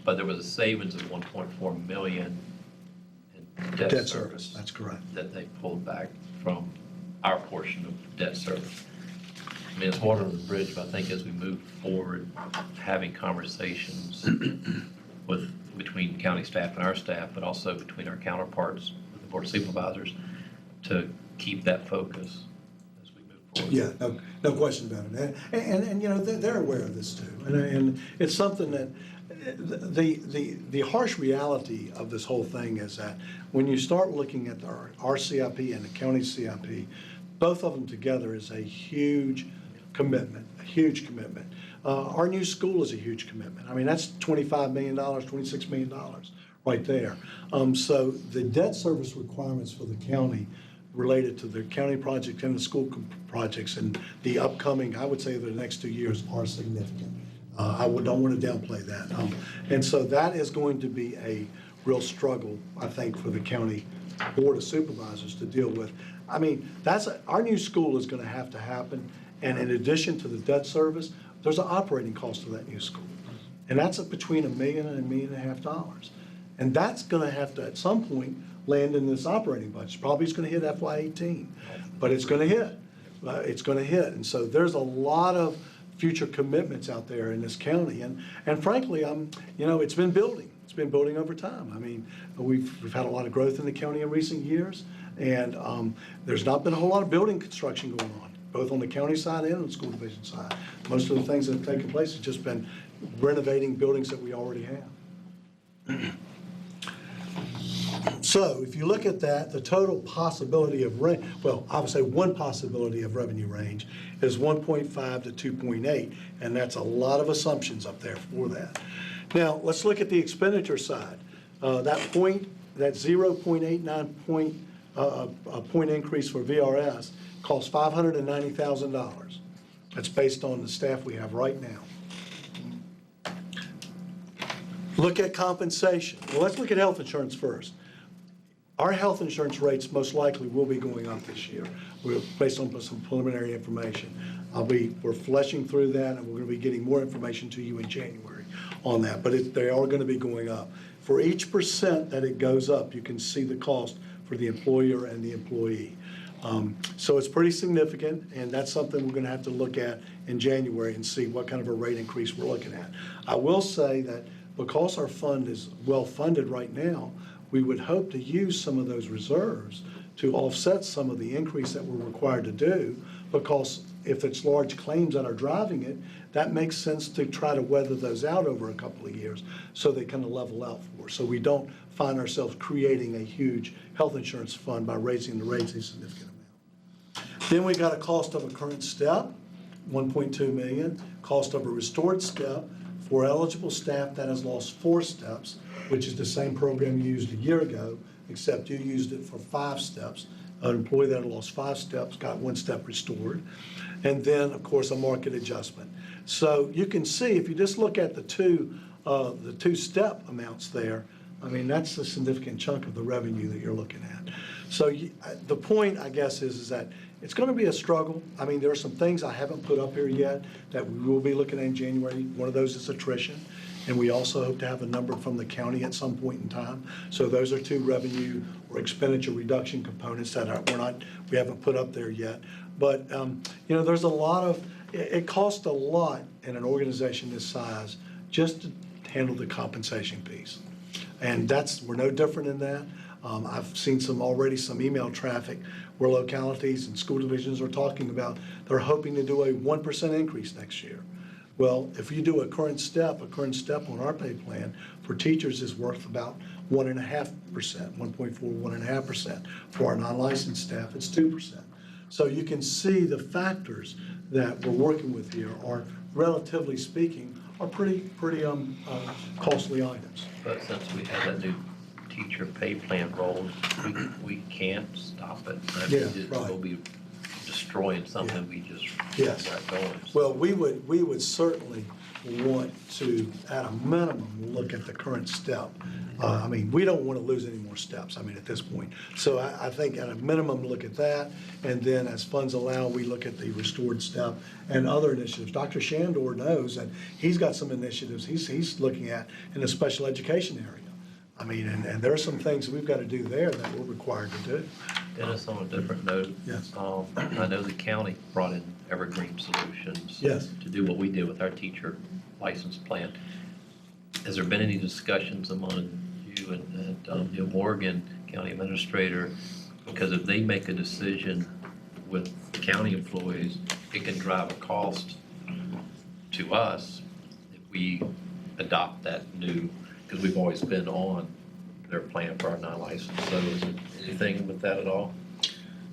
But there was a savings of 1.4 million in debt service. That's correct. That they pulled back from our portion of debt service. I mean, it's water under the bridge, but I think as we move forward, having conversations between county staff and our staff, but also between our counterparts with the board of supervisors, to keep that focus as we move forward. Yeah, no question about it. And you know, they're aware of this too. And it's something that, the harsh reality of this whole thing is that when you start looking at our CIP and the county CIP, both of them together is a huge commitment, a huge commitment. Our new school is a huge commitment. I mean, that's $25 million, $26 million right there. So the debt service requirements for the county related to the county project and the school projects and the upcoming, I would say the next 2 years, are significant. I don't want to downplay that. And so that is going to be a real struggle, I think, for the county board of supervisors to deal with. I mean, our new school is going to happen. And in addition to the debt service, there's an operating cost of that new school. And that's between $1 million and $1.5 million. And that's going to have to, at some point, land in this operating budget. Probably it's going to hit FY18, but it's going to hit. It's going to hit. And so there's a lot of future commitments out there in this county. And frankly, you know, it's been building. It's been building over time. I mean, we've had a lot of growth in the county in recent years, and there's not been a whole lot of building construction going on, both on the county side and on the school division side. Most of the things that have taken place have just been renovating buildings that we already have. So if you look at that, the total possibility of well, I would say one possibility of revenue range is 1.5 to 2.8, and that's a lot of assumptions up there for that. Now, let's look at the expenditure side. That 0.89 point increase for VRS costs $590,000. That's based on the staff we have right now. Look at compensation. Well, let's look at health insurance first. Our health insurance rates most likely will be going up this year. We're based on some preliminary information. We're fleshing through that, and we're going to be getting more information to you in January on that. But they are going to be going up. For each % that it goes up, you can see the cost for the employer and the employee. So it's pretty significant, and that's something we're going to have to look at in January and see what kind of a rate increase we're looking at. I will say that because our fund is well funded right now, we would hope to use some of those reserves to offset some of the increase that we're required to do, because if it's large claims that are driving it, that makes sense to try to weather those out over a couple of years so they kind of level out for us. So we don't find ourselves creating a huge health insurance fund by raising the rates a significant amount. Then we got a cost of a current step, $1.2 million, cost of a restored step for eligible staff that has lost 4 steps, which is the same program you used a year ago, except you used it for 5 steps. An employee that had lost 5 steps got 1 step restored. And then, of course, a market adjustment. So you can see, if you just look at the two step amounts there, I mean, that's a significant chunk of the revenue that you're looking at. So the point, I guess, is that it's going to be a struggle. I mean, there are some things I haven't put up here yet that we will be looking at in January. One of those is attrition. and we also hope to have a number from the county at some point in time. So those are two revenue or expenditure reduction components that we haven't put up there yet. But, there's a lot of, it costs a lot in an organization this size just to handle the compensation piece. And we're no different in that. I've seen some email traffic where localities and school divisions are talking about, they're hoping to do a 1% increase next year. Well, if you do a current step on our pay plan for teachers is worth about 1.5%, 1.4, 1.5%. For our non-licensed staff, it's 2%. So you can see the factors that we're working with here are, relatively speaking, are pretty costly items. But since we have that new teacher pay plan rolled, we can't stop it. I mean, Yeah, right. We'll be destroying something we just Yes. got going. Well, we would certainly want to, at a minimum, look at the current step. We don't want to lose any more steps, at this point. So I think at a minimum, look at that, and then as funds allow, we look at the restored step and other initiatives. Dr. Shandor knows that he's got some initiatives he's looking at in the special education area. And there are some things we've got to do there that we're required to do. Dennis, on a different note. Yes. I know the county brought in Evergreen Solutions. Yes. To do what we did with our teacher license plan. Has there been any discussions among you and Neil Morgan, county administrator? Because if they make a decision with county employees, it can drive a cost to us if we adopt that new, because we've always been on their plan for our non-licensed. So is there anything with that at all?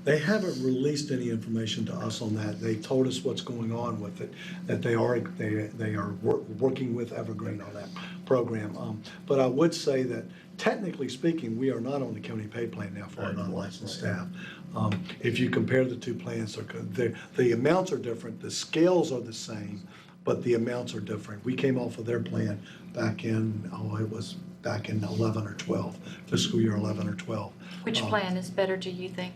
They haven't released any information to us on that. They told us what's going on with it, that they are working with Evergreen on that program. But I would say that technically speaking, we are not on the county pay plan now for our non-licensed staff. If you compare the two plans, the amounts are different, the scales are the same, but the amounts are different. We came off of their plan back in 11 or 12, fiscal year 11 or 12. Which plan is better, do you think?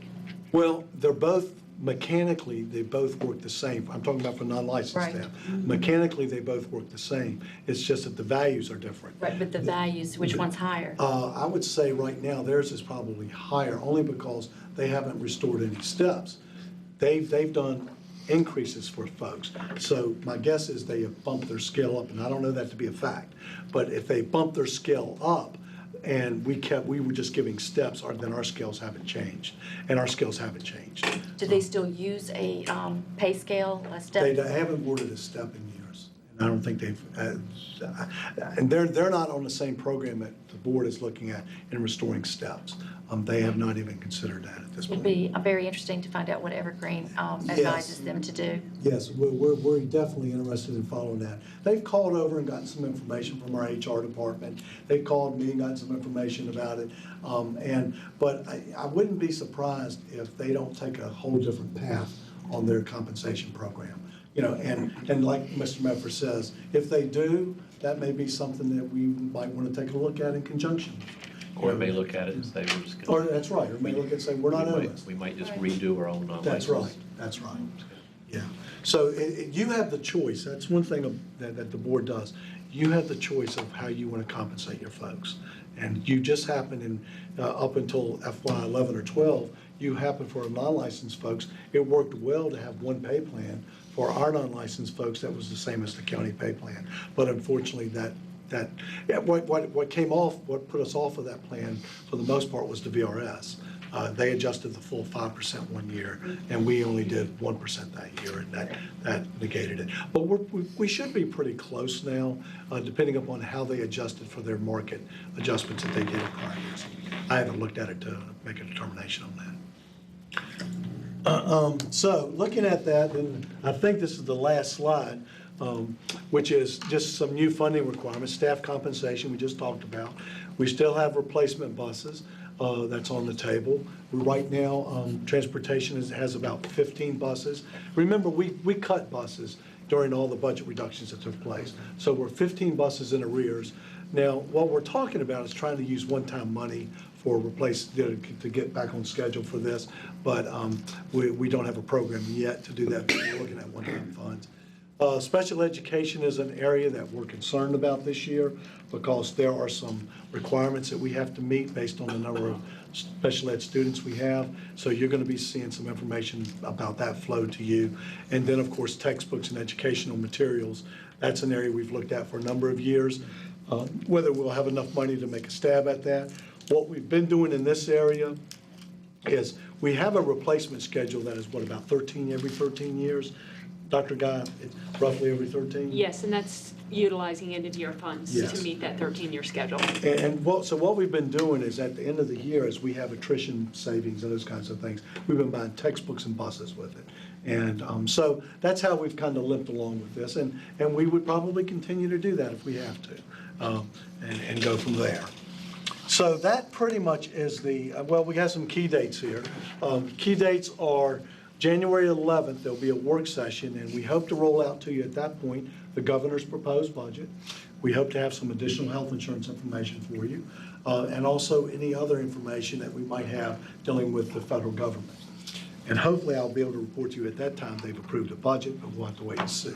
Well, they're both, mechanically, they both work the same. I'm talking about for non-licensed Right. staff. Mechanically, they both work the same. It's just that the values are different. Right, but the values, which one's higher? I would say right now, theirs is probably higher, only because they haven't restored any steps. They've done increases for folks. So my guess is they have bumped their scale up, and I don't know that to be a fact. But if they bump their scale up, and we were just giving steps, then our scales haven't changed, and our scales haven't changed. Do they still use a pay scale, a step? They haven't awarded a step in years, and I don't think they've, and they're not on the same program that the board is looking at in restoring steps. They have not even considered that at this It'd point. be very interesting to find out what Evergreen advises them to do. Yes, we're definitely interested in following that. They've called over and gotten some information from our HR department. They've called me and gotten some information about it. But I wouldn't be surprised if they don't take a whole different path on their compensation program. And like Mr. Medford says, if they do, that may be something that we might want to take a look at in conjunction. Or may look at it and say, we're just Or gonna. that's right, or may look and say, we're not on this. We might just redo our own non-licensed. That's right. Yeah. So you have the choice. That's one thing that the board does. You have the choice of how you want to compensate your folks. And you just happen up until FY 11 or 12, you happen for our non-licensed folks, it worked well to have one pay plan. For our non-licensed folks, that was the same as the county pay plan. But unfortunately, what put us off of that plan for the most part was the VRS. They adjusted the full 5% one year, and we only did 1% that year, and that negated it. But we should be pretty close now, depending upon how they adjusted for their market adjustments that they did in prior years. I haven't looked at it to make a determination on that. So looking at that, and I think this is the last slide, which is just some new funding requirements, staff compensation we just talked about. We still have replacement buses. That's on the table. Right now, transportation has about 15 buses. Remember, we cut buses during all the budget reductions that took place. So we're 15 buses in arrears. Now, what we're talking about is trying to use one-time money for to get back on schedule for this, but we don't have a program yet to do that. But we're looking at one-time funds. Special education is an area that we're concerned about this year because there are some requirements that we have to meet based on the number of special ed students we have. So you're going to be seeing some information about that flow to you. And then, of course, textbooks and educational materials. That's an area we've looked at for a number of years. Whether we'll have enough money to make a stab at that. What we've been doing in this area is we have a replacement schedule that is, what, about every 13 years? Dr. Guy, it's roughly every 13? Yes, and that's utilizing end-of-year funds Yes. to meet that 13-year schedule. So what we've been doing is at the end of the year, as we have attrition savings and those kinds of things, we've been buying textbooks and buses with it. And so that's how we've kind of limped along with this. And we would probably continue to do that if we have to, and go from there. So that pretty much is well, we have some key dates here. Key dates are January 11th, there'll be a work session, and we hope to roll out to you at that point the governor's proposed budget. We hope to have some additional health insurance information for you, and also any other information that we might have dealing with the federal government. And hopefully I'll be able to report to you at that time they've approved a budget, but we'll have to wait and see.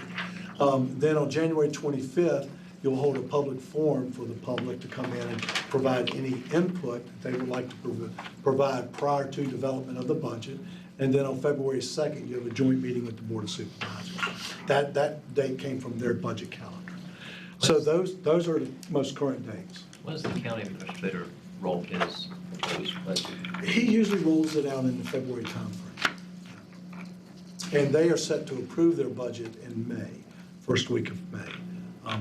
Then on January 25th, you'll hold a public forum for the public to come in and provide any input that they would like to provide prior to development of the budget. And then on February 2nd, you have a joint meeting with the Board of Supervisors. That date came from their budget calendar. So those are the most current dates. When does the county administrator roll his proposed budget? He usually rolls it out in the February timeframe. And they are set to approve their budget in May, first week of May.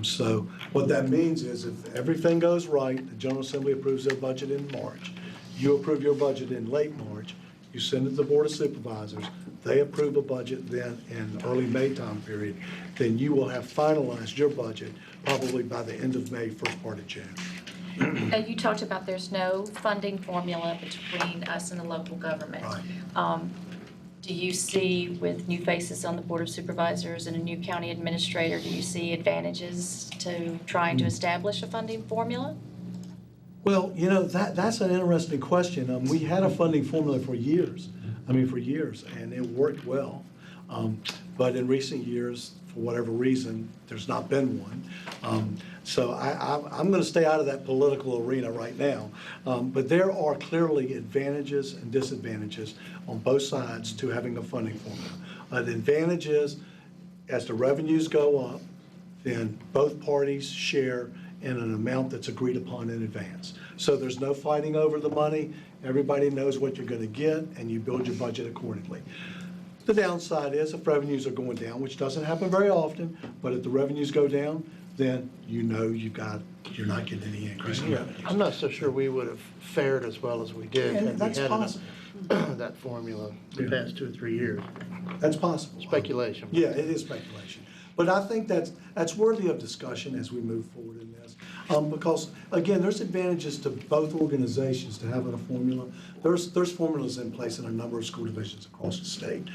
So what that means is if everything goes right, the General Assembly approves their budget in March, you approve your budget in late March, you send it to the Board of Supervisors, they approve a budget then in early May time period, then you will have finalized your budget probably by the end of May, first part of June. You talked about there's no funding formula between us and the local government. Right. Do you see, with new faces on the Board of Supervisors and a new county administrator, do you see advantages to trying to establish a funding formula? Well, that's an interesting question. We had a funding formula for years, and it worked well. But in recent years, for whatever reason, there's not been one. So I'm going to stay out of that political arena right now. But there are clearly advantages and disadvantages on both sides to having a funding formula. The advantage is, as the revenues go up, then both parties share in an amount that's agreed upon in advance. So there's no fighting over the money. Everybody knows what you're going to get, and you build your budget accordingly. The downside is if revenues are going down, which doesn't happen very often, but if the revenues go down, then you're not getting any increase in revenues. I'm not so sure we would have fared as well as we did And had we that's had possible. that formula the past 2 or 3 years. That's possible. Speculation. Yeah, it is speculation. But I think that's worthy of discussion as we move forward in this. Because, again, there's advantages to both organizations to having a formula. There's formulas in place in a number of school divisions across the state,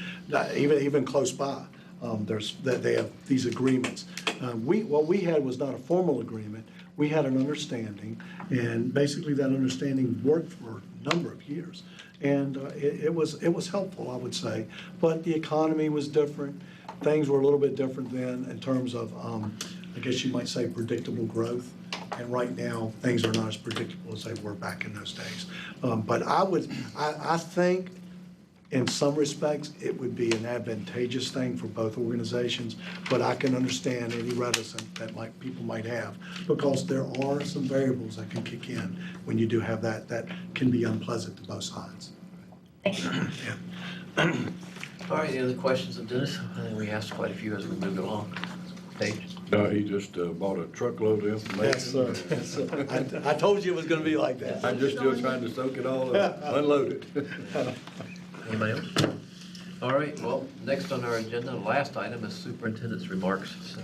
even close by. They have these agreements. What we had was not a formal agreement. We had an understanding, and basically that understanding worked for a number of years. And it was helpful, I would say. But the economy was different. Things were a little bit different then in terms of, I guess you might say, predictable growth. And right now, things are not as predictable as they were back in those days. But I think in some respects, it would be an advantageous thing for both organizations, but I can understand any reticence that people might have, because there are some variables that can kick in when you do have that can be unpleasant to both sides. Thank you. Yeah. All right, any other questions of Dennis? I think we asked quite a few as we moved along. Paige? No, he just bought a truckload of information. Yes, sir. Yes, sir. I told you it was going to be like that. I'm just still trying to soak it all up, unload it. Anybody else? All right, well, next on our agenda, the last item is superintendent's remarks. So,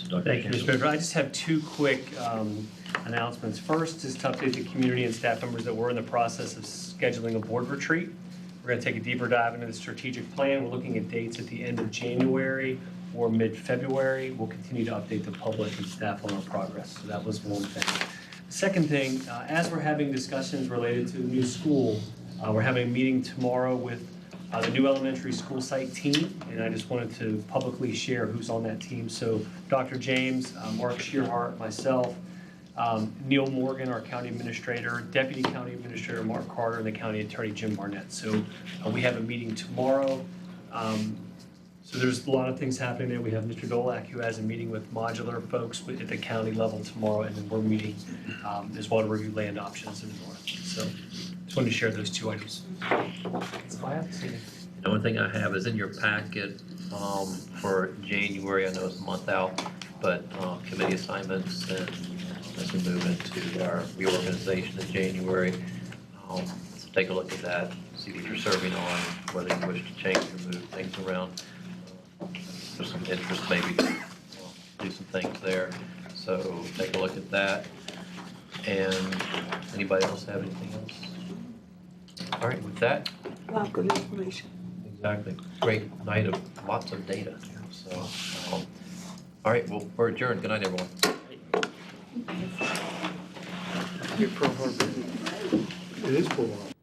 Dr. Thank you, Mr. Shannon. Bedford. I just have 2 quick announcements. First is to update the community and staff members that we're in the process of scheduling a board retreat. We're going to take a deeper dive into the strategic plan. We're looking at dates at the end of January or mid-February. We'll continue to update the public and staff on our progress. So that was one thing. The second thing, as we're having discussions related to the new school, we're having a meeting tomorrow with the new elementary school site team, and I just wanted to publicly share who's on that team. So Dr. James, Mark Shearhart, myself, Neil Morgan, our county administrator, deputy county administrator Mark Carter, and the county attorney Jim Barnett. So we have a meeting tomorrow. So there's a lot of things happening there. We have Mr. Dolak, who has a meeting with modular folks at the county level tomorrow, and then we're meeting as well to review land options in the north. So just wanted to share those two items. That's all I have this evening. The only thing I have is in your packet for January. I know it's a month out, but committee assignments and as we move into our reorganization in January. So take a look at that, see what you're serving on, whether you wish to change or move things around. There's some interest maybe to do some things there. So take a look at that. And anybody else have anything else? All right, with that, A lot of good information. exactly. Great night of lots of data. So, all right, well, we're adjourned. Good night, everyone. It is full on.